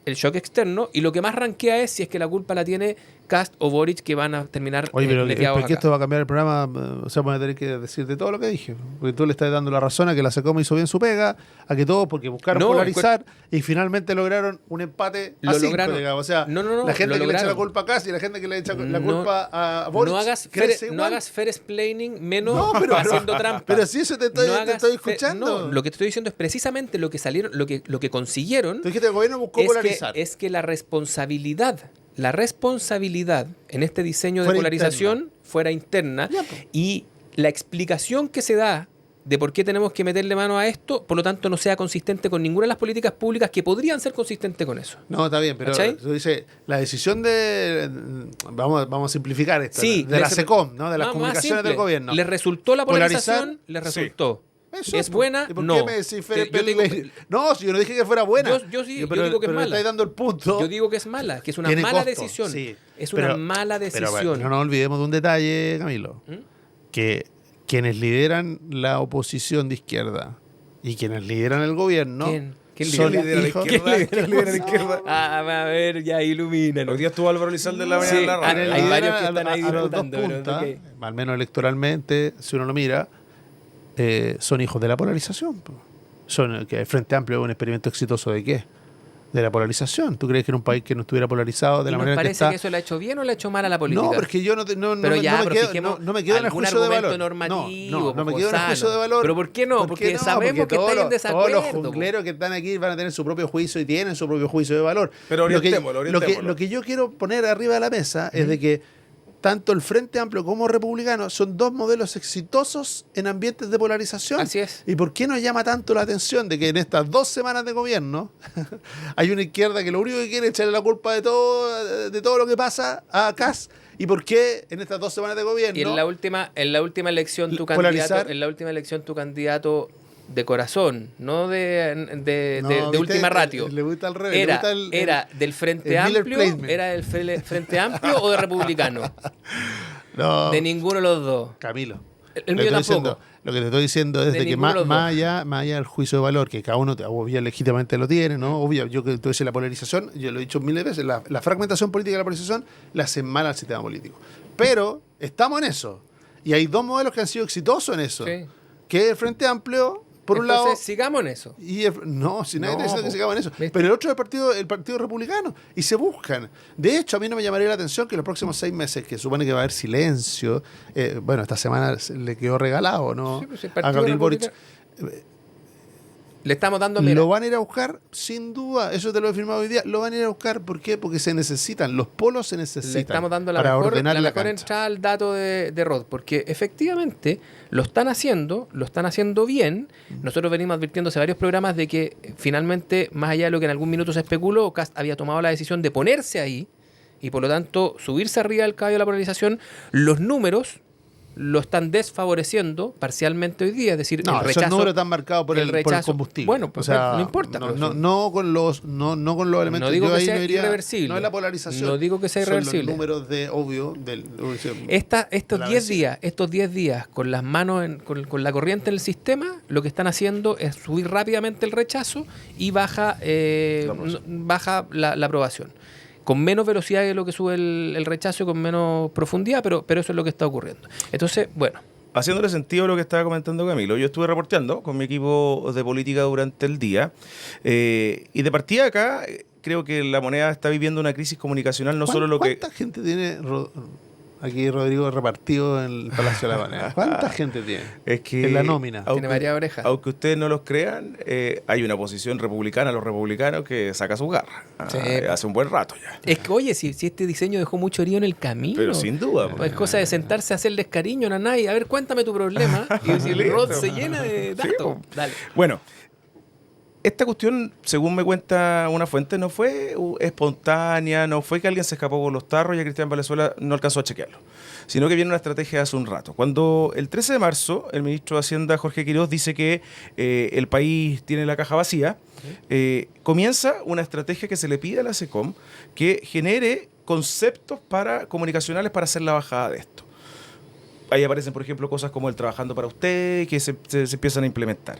el choque externo, y lo que más ranquea es si es que la culpa la tiene Cast o Boric, que van a terminar Oye, pero neteados porque acá. esto va a cambiar el programa, o sea, vamos a tener que decirte todo lo que dije. Porque tú le estás dando la razón a que la SECOM hizo bien su pega, a que todos, porque buscaron No, polarizar y finalmente lograron un empate a Lo 5, lograron. digamos. O sea, No, la gente lo que le echa la lograron. culpa a Cast y la gente que le echa la No, culpa a Boric No hagas, crece no igual. hagas fair explaining menos No, pero- haciendo trampa. Pero si eso te estoy, No te hagas estoy fe- escuchando. No, lo que te estoy diciendo es precisamente lo que salieron, lo que consiguieron Tú dijiste que el gobierno buscó polarizar. es que la responsabilidad en este diseño de Fuera polarización fuera interna Ya, po. y la explicación que se da de por qué tenemos que meterle mano a esto, por lo tanto no sea consistente con ninguna de las políticas públicas que podrían ser consistentes con eso. No, está bien, pero ¿Cachai? tú dices, la decisión de... Vamos a simplificar esto. Sí, de la les- SECOM, ¿no? De las más comunicaciones simple. del gobierno. ¿Les resultó la polarización? Polarizar, Les sí. resultó. Eso, ¿Es pues. buena? ¿Y por No. qué me decís Fair Yo digo- Play? No, si yo no dije que fuera buena. Yo sí, yo pero, digo que es pero mala. le estáis dando el punto. Yo digo que es mala, que es una Tiene mala costo, decisión. sí. Es Pero- una mala decisión. Pero bueno, no nos olvidemos de un detalle, Camilo. ¿Mm? Que quienes lideran la oposición de izquierda y quienes lideran el gobierno ¿Quién? ¿Quién son lidera la hijos- izquierda? ¿Quién lidera la izquierda? Ah, a ver, ya ilumínanos. Hoy día estuvo Álvaro Lizalde en la mañana Sí, en la radio. hay lideran varios que están ahí a los dos disputando, pero puntas, ok. al menos electoralmente, si uno lo mira, son hijos de la polarización. Po. Son que el Frente Amplio es un experimento exitoso de qué? De la polarización. ¿Tú crees que en un país que no estuviera polarizado de ¿Y la nos manera que parece está? que eso le ha hecho bien o le ha hecho mal a la política? No, porque yo no Pero ya, me pero quedo, fijemos no me quedo en el algún juicio de argumento valor. normativo, no me pues, quedo en el juicio sano. de valor. ¿Pero por qué no? Porque sabemos que todos estáis en los- desacuerdo, Todos los pues. jungleros que están aquí van a tener su propio juicio y tienen su propio juicio de valor. Pero orientémoslo, lo que orientémoslo. yo quiero poner arriba de la mesa es de que tanto el Frente Amplio como Republicano son dos modelos exitosos en ambientes de polarización. Así es. ¿Y por qué nos llama tanto la atención de que en estas 2 semanas de gobierno hay una izquierda que lo único que quiere es echarle la culpa de todo lo que pasa a Kass? ¿Y por qué en estas 2 semanas de gobierno? Y en la última elección Polarizar. tu candidato de corazón, no de ¿viste? última ratio. Le gusta al revés. le gusta Era del Frente el Miller Amplio, placement. era del Frente Amplio o de Republicano. No, De ninguno de los dos. Camilo. El Lo mío que estoy tampoco. diciendo- Lo que te estoy diciendo es De de que ninguno de los más allá del juicio de valor, que cada uno obvio legítimamente lo tiene, ¿no? Obvio, yo que tú dices la polarización, yo lo he dicho miles de veces, la fragmentación política y la polarización le hacen mal al sistema político. Pero estamos en eso. Y hay 2 modelos que han sido exitosos en eso. Sí. Que es el Frente Amplio, por un lado... Entonces, sigamos en eso. Y no, si nadie No, está diciendo que po. se acaban eso. ¿Viste? Pero el otro es el partido Republicano. Y se buscan. De hecho, a mí no me llamaría la atención que los próximos 6 meses, que supone que va a haber silencio, bueno, esta semana le quedó regalado, ¿no? Sí, pues, el A Partido Gabriel Boric. Republicano. Le estamos dando, mira, Lo van a ir a buscar, sin duda. Eso te lo he firmado hoy día. Lo van a ir a buscar. ¿Por qué? Porque se necesitan. Los polos se necesitan. le estamos dando la para mejor, ordenar la la mejor cancha. entrada al dato de Rod, porque efectivamente lo están haciendo bien. Nosotros venimos advirtiendo hace varios programas de que finalmente, más allá de lo que en algún minuto se especuló, Kast había tomado la decisión de ponerse ahí y por lo tanto subirse arriba del caballo de la polarización. Los números lo están desfavoreciendo parcialmente hoy día, es decir, No, el rechazo. esos números están marcados por el combustible. Bueno, pues, no importa. No con los elementos. No digo Yo que ahí sea no iría- irreversible. No es la polarización. No digo que sea Son irreversible. los números Estos 10 días con las manos con la corriente en el sistema, lo que están haciendo es subir rápidamente el rechazo y baja la aprobación. Con menos velocidad que lo que sube el rechazo y con menos profundidad, pero eso es lo que está ocurriendo. Entonces, bueno. Haciéndole sentido a lo que estaba comentando Camilo, yo estuve reporteando con mi equipo de política durante el día y de partida acá creo que la moneda está viviendo una crisis comunicacional, no solo lo que... ¿Cuánta gente tiene aquí Rodrigo repartido en el Palacio de la Moneda? ¿Cuánta gente tiene? Es que en la nómina. Tiene varias orejas. Aunque ustedes no los crean, hay una posición republicana, los republicanos, que saca sus garras. Sí. Hace un buen rato ya. Es que, oye, si este diseño dejó mucho herido en el camino. Pero sin duda. Es cosa de sentarse a hacerles cariño a Nanay. A ver, cuéntame tu problema. Y si el Rod se llena de datos. Dale. Bueno, esta cuestión, según me cuenta una fuente, no fue espontánea, no fue que alguien se escapó con los tarros y a Cristian Valenzuela no alcanzó a chequearlo, sino que viene una estrategia hace un rato. Cuando el 13 de marzo el ministro de Hacienda, Jorge Quiroz, dice que el país tiene la caja vacía, comienza una estrategia que se le pide a la SECOM que genere conceptos comunicacionales para hacer la bajada de esto. Ahí aparecen, por ejemplo, cosas como el trabajando para usted, que se empiezan a implementar.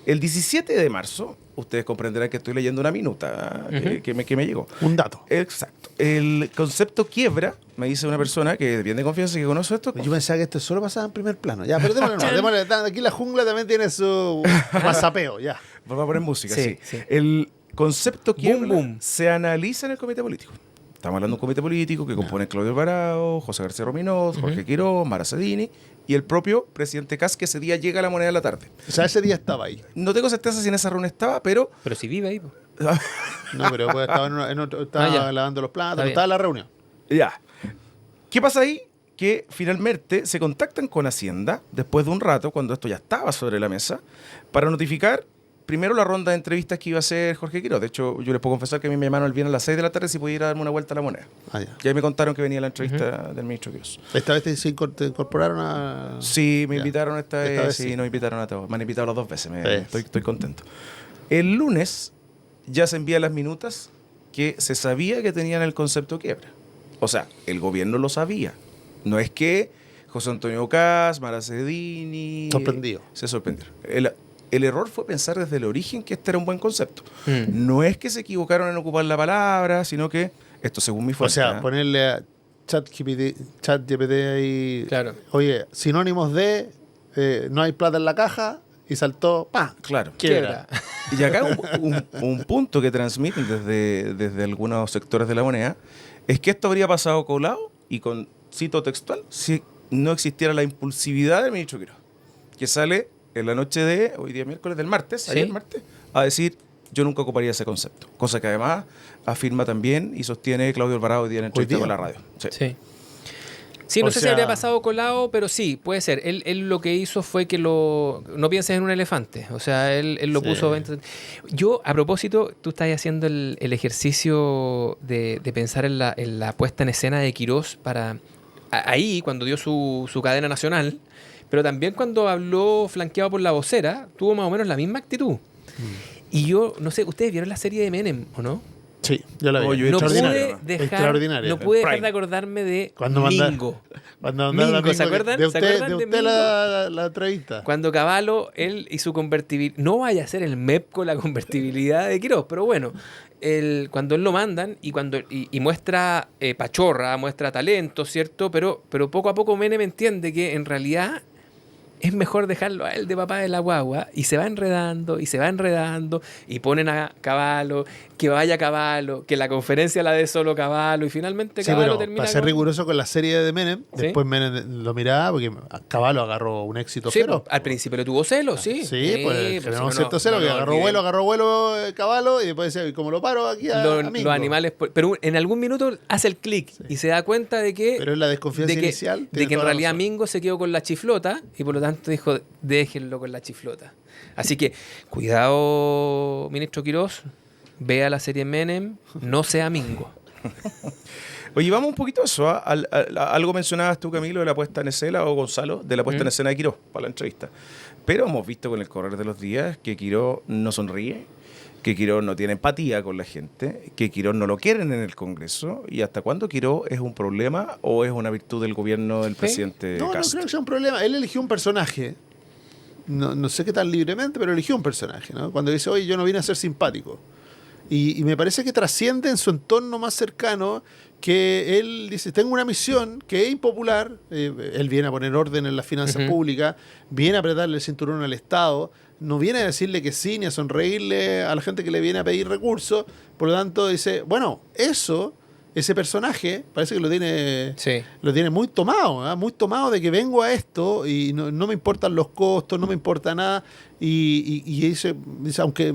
El 17 de marzo, ustedes comprenderán que estoy leyendo una minuta que me llegó. Un dato. Exacto. El concepto quiebra, me dice una persona que bien de confianza y que conoce esto. Yo pensaba que esto solo pasaba en primer plano. Ya, pero démosle. Aquí la jungla también tiene su mazapeo, ya. Vamos a poner música, Sí, sí. sí. El concepto quiebra boom. se analiza en el comité político. Estamos hablando de un comité político que compone Claudio Alvarado, José García Rominós, Jorge Quiroz, Mara Cedini y el propio presidente Kast, que ese día llega a la Moneda de la tarde. O sea, ese día estaba ahí. No tengo certeza si en esa reunión estaba, pero... Pero si vive ahí. Po. No, pero pues estaba, estaba lavando los platos, Está estaba en la reunión. Ya. ¿Qué pasa ahí? Que finalmente se contactan con Hacienda, después de un rato, cuando esto ya estaba sobre la mesa, para notificar primero la ronda de entrevistas que iba a hacer Jorge Quiroz. De hecho, yo les puedo confesar que a mí me llamaron el viernes a las 6 de la tarde si podía ir a darme una vuelta a la Moneda. Ah, ya. Y ahí me contaron que venía la entrevista del ministro Quiroz. ¿Esta vez te incorporaron a...? Sí, me Ya. invitaron esta vez, sí, nos invitaron a todos. Me han invitado las 2 veces, estoy contento. El lunes ya se envían las minutas que se sabía que tenían el concepto quiebra. O sea, el gobierno lo sabía. No es que José Antonio Kast, Mara Cedini... Sorprendido. Se sorprendieron. El error fue pensar desde el origen que este era un buen concepto. No es que se equivocaron en ocupar la palabra, sino que, esto según mi fuente... O sea, ponerle a ChatGPT ahí... Claro. Oye, sinónimos de no hay plata en la caja y saltó, ¡pah! Claro. Quiebra. Y acá un punto que transmiten desde algunos sectores de la moneda es que esto habría pasado colado y con cito textual si no existiera la impulsividad del ministro Quiroz, que sale en la noche de hoy día miércoles del martes, ¿Sí? ayer martes, a decir yo nunca ocuparía ese concepto, cosa que además afirma también y sostiene Claudio Alvarado hoy día en entrevista día. con la radio. Sí. Sí. Sí, no O sé si sea- habría pasado colado, pero sí, puede ser. Él lo que hizo fue que no pienses en un elefante. O sea, él lo Sí. puso... Yo, a propósito, tú estás haciendo el ejercicio de pensar en la puesta en escena de Quiroz para... Ahí, cuando dio su cadena nacional, pero también cuando habló flanqueado por la vocera, tuvo más o menos la misma actitud. Y yo, no sé, ¿ustedes vieron la serie de Menem o no? Sí, yo la vi. Oye, No pude extraordinario, Extraordinario. no pude dejar Prime. de acordarme de Cuando manda- Mingo. Cuando Mingo, la ¿se acuerdan? De ¿Se usted, acuerdan de usted Mingo? la entrevista. Cuando Cavallo, él y su convertibilidad, no vaya a ser el MEP con la convertibilidad de Quiroz, pero bueno, cuando él lo mandan y muestra pachorra, muestra talento, ¿cierto? Pero poco a poco Menem entiende que en realidad es mejor dejarlo a él de papá de la guagua y se va enredando y ponen a Cavallo, que vaya Cavallo, que la conferencia la dé solo Cavallo y finalmente Sí, Cavallo pero termina para ser con- riguroso con la serie de Menem, ¿Sí? después Menem lo miraba porque Cavallo agarró un éxito Sí, feroz. al principio le tuvo celos, sí. Sí, pues generó un si cierto celo que agarró vuelo Cavallo y después decía, ¿y cómo lo paro aquí a los Mingo? animales, pero en algún minuto hace el clic y se da cuenta de que Pero es la desconfianza de que, inicial. de tiene que en toda la realidad razón. Mingo se quedó con la chiflota y por lo tanto dijo, déjenlo con la chiflota. Así que cuidado, ministro Quiroz, vea la serie Menem, no sea Mingo. Oye, vamos un poquito a eso. Algo mencionabas tú, Camilo, de la puesta en escena, o Gonzalo, de la puesta en escena de Quirós para la entrevista. Pero hemos visto con el correr de los días que Quirós no sonríe, que Quirós no tiene empatía con la gente, que Quirós no lo quieren en el Congreso. ¿Y hasta cuándo Quirós es un problema o es una virtud del gobierno del presidente No, Kast? no creo que sea un problema. Él eligió un personaje. No sé qué tan libremente, pero eligió un personaje, ¿no? Cuando dice, oye, yo no vine a ser simpático. Y me parece que trasciende en su entorno más cercano que él dice, tengo una misión que es impopular. Él viene a poner orden en las finanzas públicas, viene a apretarle el cinturón al Estado, no viene a decirle que sí, ni a sonreírle a la gente que le viene a pedir recursos. Por lo tanto, dice, bueno, ese personaje parece que lo tiene muy tomado, ¿eh? Muy tomado de que vengo a esto y no me importan los costos, no me importa nada. Y dice aunque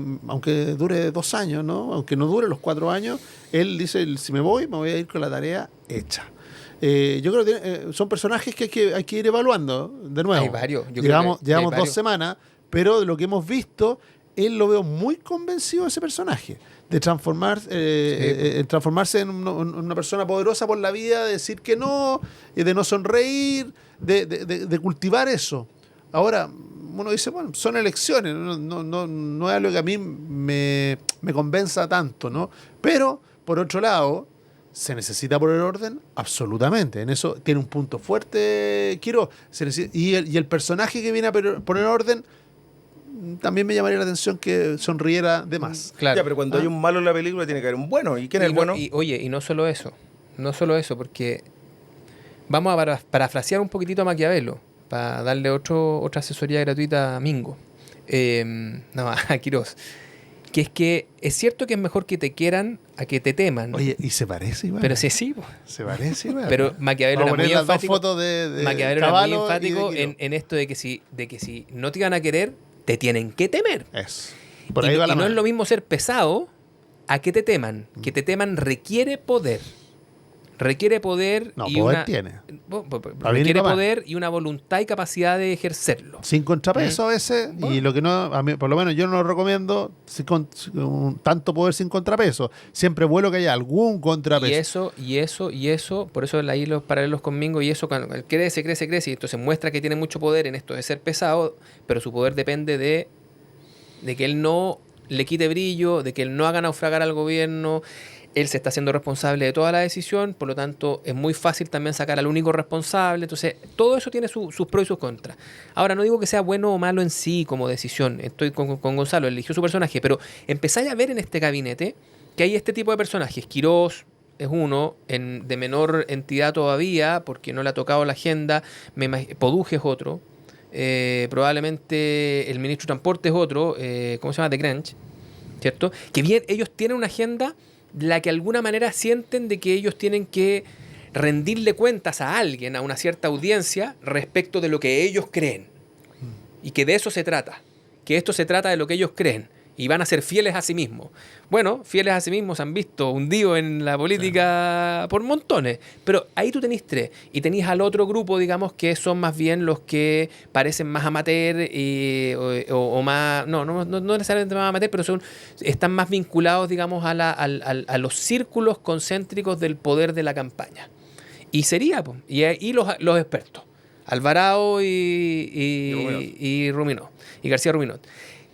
dure 2 años, ¿no? Aunque no dure los 4 años, él dice, si me voy a ir con la tarea hecha. Yo creo que son personajes que hay que ir evaluando de nuevo. Hay varios. Llevamos 2 semanas, pero de lo que hemos visto, él lo veo muy convencido de ese personaje, de transformarse en una persona poderosa por la vida, de decir que no, de no sonreír, de cultivar eso. Ahora, uno dice, bueno, son elecciones, no es algo que a mí me convenza tanto, ¿no? Pero, por otro lado, ¿se necesita poner orden? Absolutamente. En eso tiene un punto fuerte Quirós. Y el personaje que viene a poner orden también me llamaría la atención que sonriera de más. Claro. Ya, pero cuando hay un malo en la película tiene que haber un bueno. ¿Y quién es el bueno? Y no solo eso, porque vamos a parafrasear un poquitito a Maquiavelo, para darle otra asesoría gratuita a Mingo, a Quirós, que es que es cierto que es mejor que te quieran a que te teman. Oye, y se parece igual. Pero sí, pues. Se parece igual. Pero Maquiavelo era muy enfático. Maquiavelo era muy enfático en esto de que si no te iban a querer, te tienen que temer. Eso. Por ahí va la no mano. es lo mismo ser pesado a que te teman. Que te teman requiere poder. Requiere poder y poder tiene. Requiere poder y una voluntad y capacidad de ejercerlo. Sin contrapeso a veces, y lo que no, a mí, por lo menos yo no lo recomiendo, tanto poder sin contrapeso. Siempre vuelo que haya algún contrapeso. Y eso, por eso ahí los paralelos con Mingo, y eso cuando él crece, y entonces muestra que tiene mucho poder en esto de ser pesado, pero su poder depende de que él no le quite brillo, de que él no haga naufragar al gobierno. Él se está haciendo responsable de toda la decisión, por lo tanto es muy fácil también sacar al único responsable. Entonces todo eso tiene sus pros y sus contras. Ahora no digo que sea bueno o malo en sí como decisión, estoy con Gonzalo, eligió su personaje, pero empezáis a ver en este gabinete que hay este tipo de personajes. Quirós es uno, de menor entidad todavía, porque no le ha tocado la agenda. Poduje es otro, probablemente el ministro de Transporte es otro, ¿cómo se llama? De Grange, ¿cierto? Que bien, ellos tienen una agenda la que de alguna manera sienten de que ellos tienen que rendirle cuentas a alguien, a una cierta audiencia, respecto de lo que ellos creen. Y que de eso se trata. Que esto se trata de lo que ellos creen. Y van a ser fieles a sí mismos. Bueno, fieles a sí mismos se han visto hundidos en la política por montones. Pero ahí tú tenés 3. Y tenés al otro grupo, digamos, que son más bien los que parecen más amateur o más... No necesariamente más amateur, pero están más vinculados, digamos, a los círculos concéntricos del poder de la campaña. Y sería, pues, y los expertos. Alvarado y Ruminot. Y García Ruminot.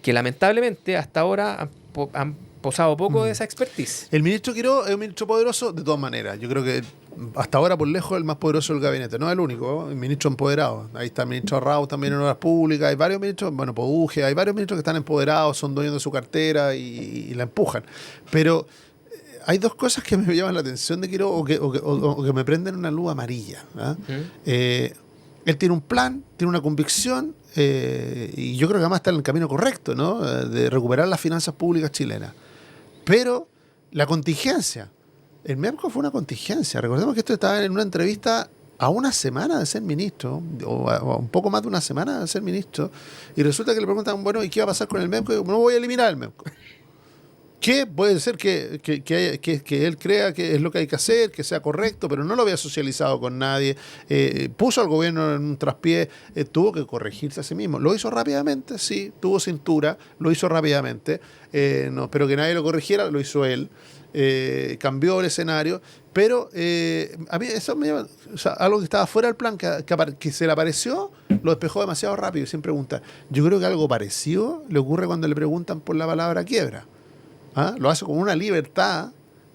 Que lamentablemente hasta ahora han posado poco de esa expertise. El ministro Quirós es un ministro poderoso de todas maneras. Yo creo que hasta ahora por lejos el más poderoso del gabinete. No es el único, el ministro empoderado. Ahí está el ministro Arrau también en obras públicas. Hay varios ministros, Poduje, hay varios ministros que están empoderados, son dueños de su cartera y la empujan. Pero hay 2 cosas que me llaman la atención de Quirós o que me prenden una luz amarilla. Él tiene un plan, tiene una convicción, y yo creo que además está en el camino correcto, ¿no? De recuperar las finanzas públicas chilenas. Pero la contingencia, el MEPCO fue una contingencia. Recordemos que esto estaba en una entrevista a una semana de ser ministro, o a un poco más de una semana de ser ministro, y resulta que le preguntan, bueno, ¿y qué va a pasar con el MEPCO? Y digo, no voy a eliminar el MEPCO. Que puede ser que él crea que es lo que hay que hacer, que sea correcto, pero no lo había socializado con nadie. Puso al gobierno en un traspié, tuvo que corregirse a sí mismo. Lo hizo rápidamente, sí, tuvo cintura, lo hizo rápidamente. No, pero que nadie lo corrigiera, lo hizo él. Cambió el escenario, pero a mí eso me llama, o sea, algo que estaba fuera del plan, que se le apareció, lo despejó demasiado rápido, sin preguntar. Yo creo que algo parecido le ocurre cuando le preguntan por la palabra quiebra. ¿Ah? Lo hace con una libertad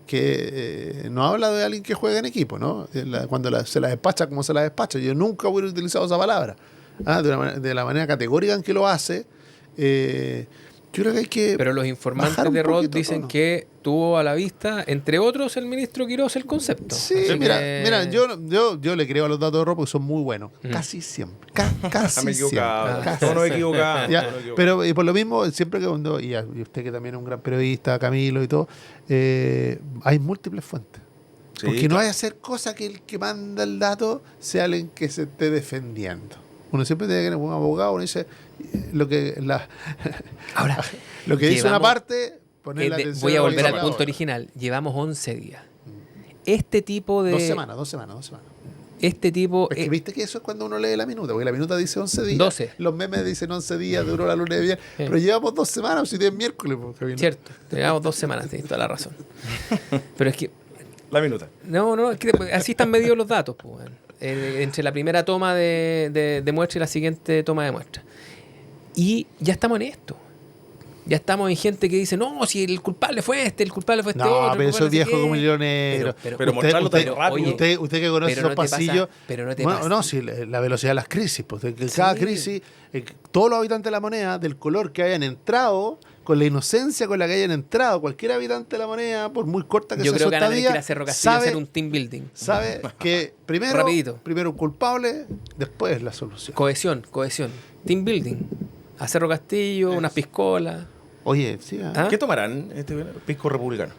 que no habla de alguien que juega en equipo, ¿no? Cuando se la despacha como se la despacha. Yo nunca hubiera utilizado esa palabra. ¿Ah? De la manera categórica en que lo hace. Yo creo que hay que. Pero los informantes de Rod dicen que tuvo a la vista, entre otros, el ministro Quirós el concepto. Sí, mira, yo le creo a los datos de Rod porque son muy buenos. Casi siempre. Casi me he equivocado. Casi. No me he equivocado. Pero y por lo mismo, siempre que cuando. Y usted que también es un gran periodista, Camilo y todo, hay múltiples fuentes. Sí, porque no hay que hacer cosa que el que manda el dato sea alguien que se esté defendiendo. Uno siempre tiene que tener un abogado, uno dice lo que Ahora, lo que dice una parte, poner la atención. voy a volver al la punto otra. original. Llevamos 11 días. Este tipo de... 2 semanas. Este tipo... Es que viste que eso es cuando uno lee la minuta, porque la minuta dice 11 días. 12. Los memes dicen 11 días, duró la luna de bien. Pero llevamos 2 semanas, si es miércoles. Cierto, llevamos 2 semanas, tienes toda la razón. Pero es que... La minuta. No, es que así están medidos los datos, pues, bueno. Entre la primera toma de muestra y la siguiente toma de muestra. Y ya estamos en esto. Ya estamos en gente que dice, no, si el culpable fue el culpable fue no, otro. pero eso es viejo como el hilo negro. Pero mostrarlo tan rápido. Usted que conoce esos pasillos. Pero no te bueno, pasa. no, si la velocidad de las crisis. Pues, cada crisis, todos los habitantes de la moneda, del color que hayan entrado, con la inocencia con la que hayan entrado, cualquier habitante de la moneda, por muy corta que sea su Yo creo que van a tener que ir estadía, a Cerro Castillo a hacer un team building. sabe que primero un culpable, después la solución. Cohesión. Team building. A Cerro Castillo, unas piscolas. Oye, sí. ¿Ah? ¿Qué tomarán este pisco republicano?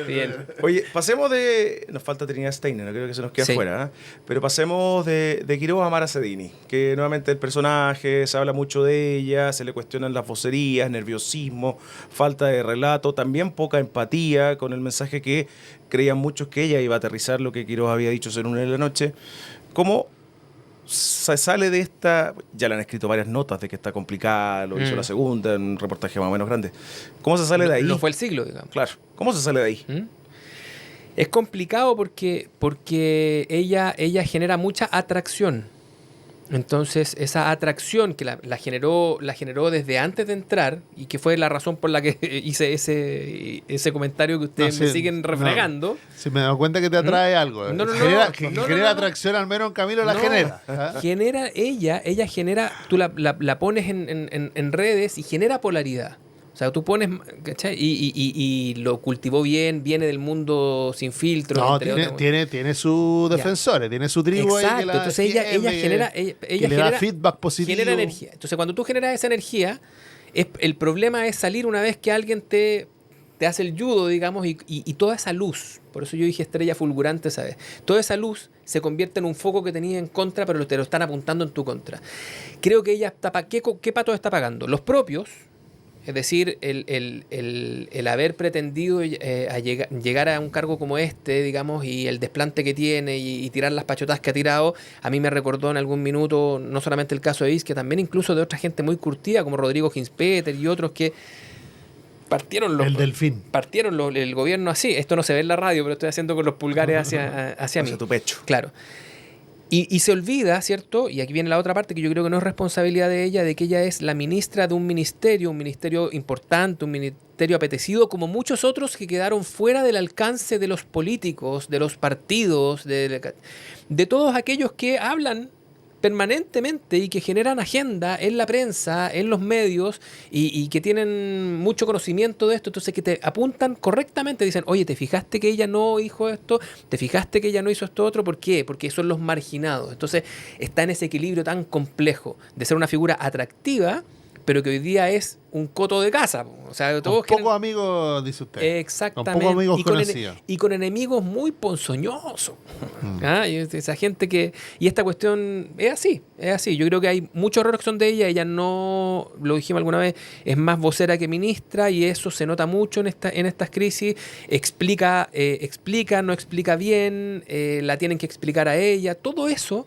Bien. Oye, pasemos de... Nos falta Trinidad Steiner, no creo que se nos quede afuera, ¿eh? Pero pasemos de Quirós a Mara Cedini, que nuevamente el personaje, se habla mucho de ella, se le cuestionan las vocerías, nerviosismo, falta de relato, también poca empatía con el mensaje que creían muchos que ella iba a aterrizar lo que Quirós había dicho en una de la noche. ¿Cómo se sale de esta? Ya le han escrito varias notas de que está complicada, lo hizo la segunda, en un reportaje más o menos grande. ¿Cómo se sale de ahí? No fue el siglo, digamos. Claro, ¿cómo se sale de ahí? Es complicado porque ella genera mucha atracción. Entonces, esa atracción que la generó desde antes de entrar, y que fue la razón por la que hice ese comentario que ustedes me siguen refregando. Si me doy cuenta que te atrae algo. Genera atracción, al menos en Camilo la genera. Genera ella genera, tú la pones en redes y genera polaridad. O sea, tú pones, ¿cachai? Y lo cultivó bien, viene del mundo sin filtro. No, tiene sus defensores, tiene su tribu. Exacto, ahí que entonces ella genera le da feedback positivo. Genera energía. Entonces, cuando tú generas esa energía, el problema es salir una vez que alguien te hace el judo, digamos, y toda esa luz, por eso yo dije estrella fulgurante, ¿sabes? Toda esa luz se convierte en un foco que tenías en contra, pero te lo están apuntando en tu contra. Creo que ella ¿qué pato está pagando? Los propios. Es decir, el haber pretendido llegar a un cargo como este, digamos, y el desplante que tiene y tirar las pachotas que ha tirado, a mí me recordó en algún minuto no solamente el caso de Is, que también incluso de otra gente muy curtida, como Rodrigo Ginspeter y otros que partieron el gobierno así. Esto no se ve en la radio, pero estoy haciendo con los pulgares hacia mí. Hacia tu pecho. Claro. Y se olvida, ¿cierto? Y aquí viene la otra parte que yo creo que no es responsabilidad de ella, de que ella es la ministra de un ministerio importante, un ministerio apetecido, como muchos otros que quedaron fuera del alcance de los políticos, de los partidos, de todos aquellos que hablan permanentemente y que generan agenda en la prensa, en los medios y que tienen mucho conocimiento de esto, entonces que te apuntan correctamente, dicen, oye, ¿te fijaste que ella no dijo esto? ¿Te fijaste que ella no hizo esto otro? ¿Por qué? Porque son los marginados. Entonces está en ese equilibrio tan complejo de ser una figura atractiva, pero que hoy día es un coto de casa. O sea, todos Con pocos amigos, dice usted. Exactamente. Con pocos amigos conocidos. Y con enemigos muy ponzoñosos. Y esa gente que... Y esta cuestión es así, es así. Yo creo que hay muchos errores que son de ella. Ella no, lo dijimos alguna vez, es más vocera que ministra y eso se nota mucho en estas crisis. Explica, no explica bien, la tienen que explicar a ella. Todo eso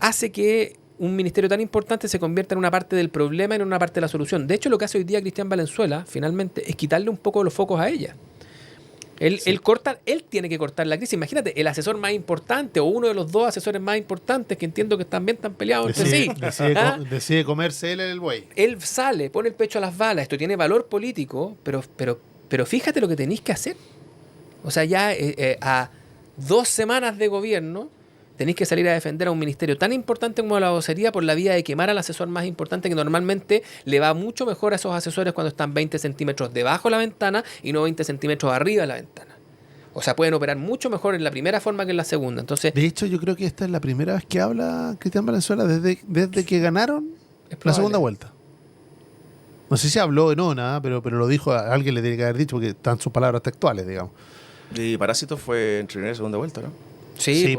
hace que un ministerio tan importante se convierta en una parte del problema y en una parte de la solución. De hecho, lo que hace hoy día Cristian Valenzuela, finalmente, es quitarle un poco los focos a ella. Él tiene que cortar la crisis. Imagínate, el asesor más importante o uno de los dos asesores más importantes, que entiendo que también están peleados entre sí. Decide comerse él el buey. Él sale, pone el pecho a las balas. Esto tiene valor político, pero fíjate lo que tenéis que hacer. O sea, ya a 2 semanas de gobierno tenéis que salir a defender a un ministerio tan importante como la vocería por la vía de quemar al asesor más importante, que normalmente le va mucho mejor a esos asesores cuando están 20 centímetros debajo de la ventana y no 20 centímetros arriba de la ventana. O sea, pueden operar mucho mejor en la primera forma que en la segunda. Entonces, de hecho, yo creo que esta es la primera vez que habla Cristian Valenzuela desde que ganaron la segunda vuelta. No sé si habló o no, nada, pero lo dijo, a alguien le tiene que haber dicho, porque están sus palabras textuales, digamos. Y Parásito fue en primera y segunda vuelta, ¿no? Sí,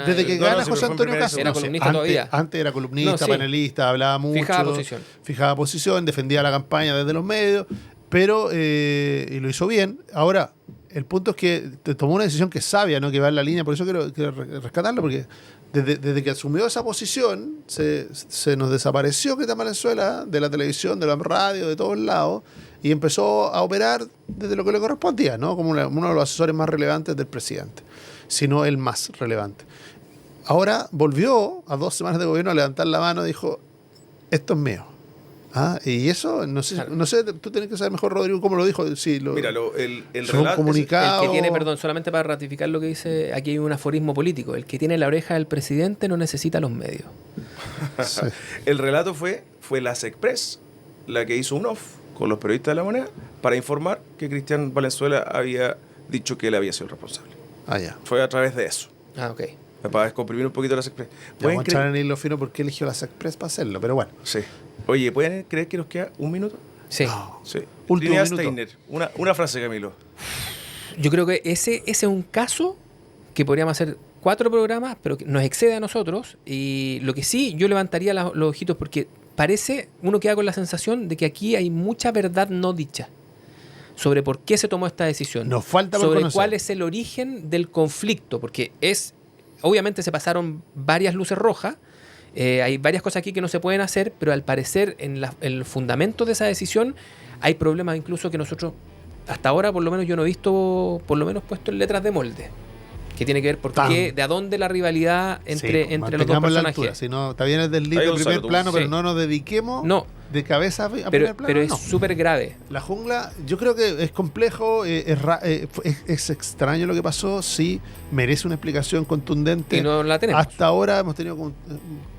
desde que gana José Antonio Castro. Era columnista todavía. Antes era columnista, panelista, hablaba mucho. Fijaba posición, defendía la campaña desde los medios, pero y lo hizo bien. Ahora, el punto es que tomó una decisión que es sabia, ¿no? Que va en la línea, por eso quiero rescatarlo, porque desde que asumió esa posición, se nos desapareció Cristian Valenzuela de la televisión, de la radio, de todos lados, y empezó a operar desde lo que le correspondía, ¿no? Como uno de los asesores más relevantes del presidente, sino el más relevante. Ahora volvió a 2 semanas de gobierno a levantar la mano y dijo, esto es mío. Y eso, no sé, tú tienes que saber mejor, Rodrigo, cómo lo dijo. Sí, mira, el relato, comunicado. El que tiene, perdón, solamente para ratificar lo que dice, aquí hay un aforismo político, el que tiene la oreja del presidente no necesita los medios. Sí. El relato fue la Sexpress la que hizo un off con los periodistas de La Moneda para informar que Cristian Valenzuela había dicho que él había sido el responsable. Ya. Fue a través de eso. Ok. Para descomprimir un poquito la Sexpress. Vamos a echar en hilo fino porque eligió la Sexpress para hacerlo, pero bueno. Sí. Oye, ¿pueden creer que nos queda 1 minuto? Sí. Sí. Último Línea minuto. Steiner. Una frase, Camilo. Yo creo que ese es un caso que podríamos hacer 4 programas, pero que nos excede a nosotros. Y lo que sí, yo levantaría los ojitos porque uno queda con la sensación de que aquí hay mucha verdad no dicha sobre por qué se tomó esta decisión. Nos falta por sobre conocer cuál es el origen del conflicto, porque obviamente se pasaron varias luces rojas. Hay varias cosas aquí que no se pueden hacer, pero al parecer en el fundamento de esa decisión hay problemas incluso que nosotros, hasta ahora por lo menos yo no he visto, por lo menos puesto en letras de molde, que tiene que ver por qué, de a dónde la rivalidad entre los dos personajes. Si no, está bien el del libro primer plano, pero no nos dediquemos de cabeza a primer plano. Pero es súper grave. La jungla, yo creo que es complejo, es extraño lo que pasó, sí, merece una explicación contundente. Y no la tenemos. Hasta ahora hemos tenido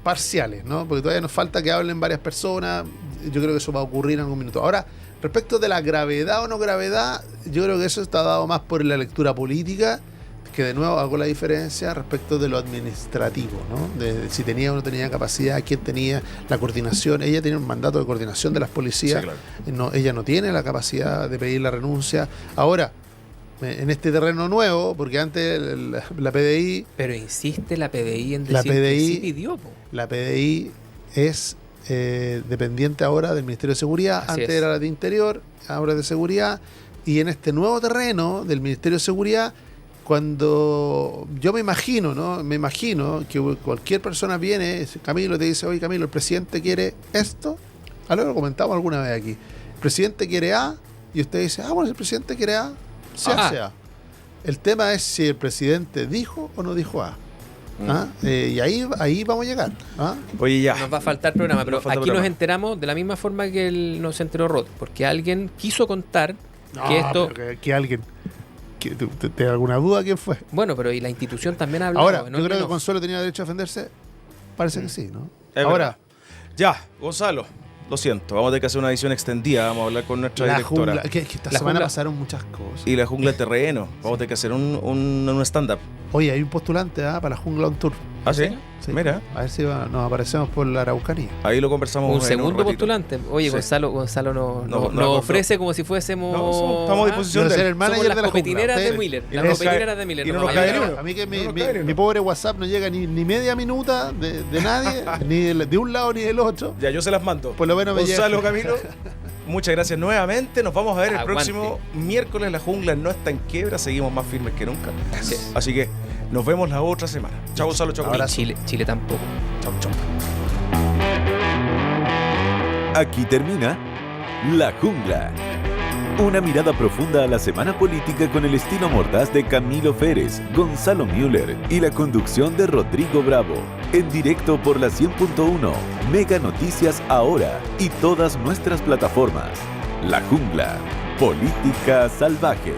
parciales, ¿no? Porque todavía nos falta que hablen varias personas. Yo creo que eso va a ocurrir en algún minuto. Ahora, respecto de la gravedad o no gravedad, yo creo que eso está dado más por la lectura política, que de nuevo hago la diferencia respecto de lo administrativo, ¿no? De si tenía o no tenía capacidad, quién tenía la coordinación. Ella tenía un mandato de coordinación de las policías. Sí, claro. Ella no tiene la capacidad de pedir la renuncia. Ahora, en este terreno nuevo, porque antes la PDI... Pero insiste la PDI en decir que sí pidió. La PDI es dependiente ahora del Ministerio de Seguridad. Así antes es. Era la de Interior, ahora es de Seguridad. Y en este nuevo terreno del Ministerio de Seguridad, cuando yo me imagino que cualquier persona viene, Camilo te dice, oye Camilo, el presidente quiere esto, algo lo comentamos alguna vez aquí, el presidente quiere A, y usted dice, bueno, si el presidente quiere A, se hace A. El tema es si el presidente dijo o no dijo A. Y ahí vamos a llegar. Oye, ya. Nos va a faltar programa, pero aquí nos enteramos de la misma forma que nos enteró Rod, porque alguien quiso contar que esto... Que alguien... ¿Te alguna duda quién fue? Bueno, pero y la institución también ha hablado. Ahora, yo creo que Consuelo tenía derecho a defenderse. Parece que sí, ¿no? Ahora, ya, Gonzalo, lo siento, vamos a tener que hacer una edición extendida. Vamos a hablar con nuestra directora. Jungla, que esta semana pasaron muchas cosas. Y la jungla de terreno. Vamos a tener que hacer un stand-up. Oye, hay un postulante para la Jungla On Tour. ¿Ah, sí? Sí. Mira. A ver si nos aparecemos por la Araucanía. Ahí lo conversamos. Un en segundo ratito. postulante. Oye, Sí. Gonzalo nos No, ofrece como si fuésemos. No, estamos a disposición Quiero de ser él. el manager Somos las de la copetineras Jungla. de Miller. Y Las no nos copetineras cae- de Miller. y no nos nos vamos a cae ayudar. ni uno. A mí que No nos cae ni uno. mi pobre WhatsApp no llega ni media minuta de nadie, ni de un lado ni del otro. Ya, yo se las mando. Por lo menos me Gonzalo, llega. Camilo, muchas gracias nuevamente. Nos vamos a ver el Aguante. próximo miércoles. La Jungla no está en quiebra. Seguimos más firmes que nunca. Sí. Así que nos vemos la otra semana. Chao, Gonzalo. Chao, Camilo. Y Chile tampoco. Chao, chao. Aquí termina La Jungla. Una mirada profunda a la semana política con el estilo mordaz de Camilo Férez, Gonzalo Müller y la conducción de Rodrigo Bravo. En directo por la 100.1, Mega Noticias Ahora y todas nuestras plataformas. La Jungla. Política salvaje.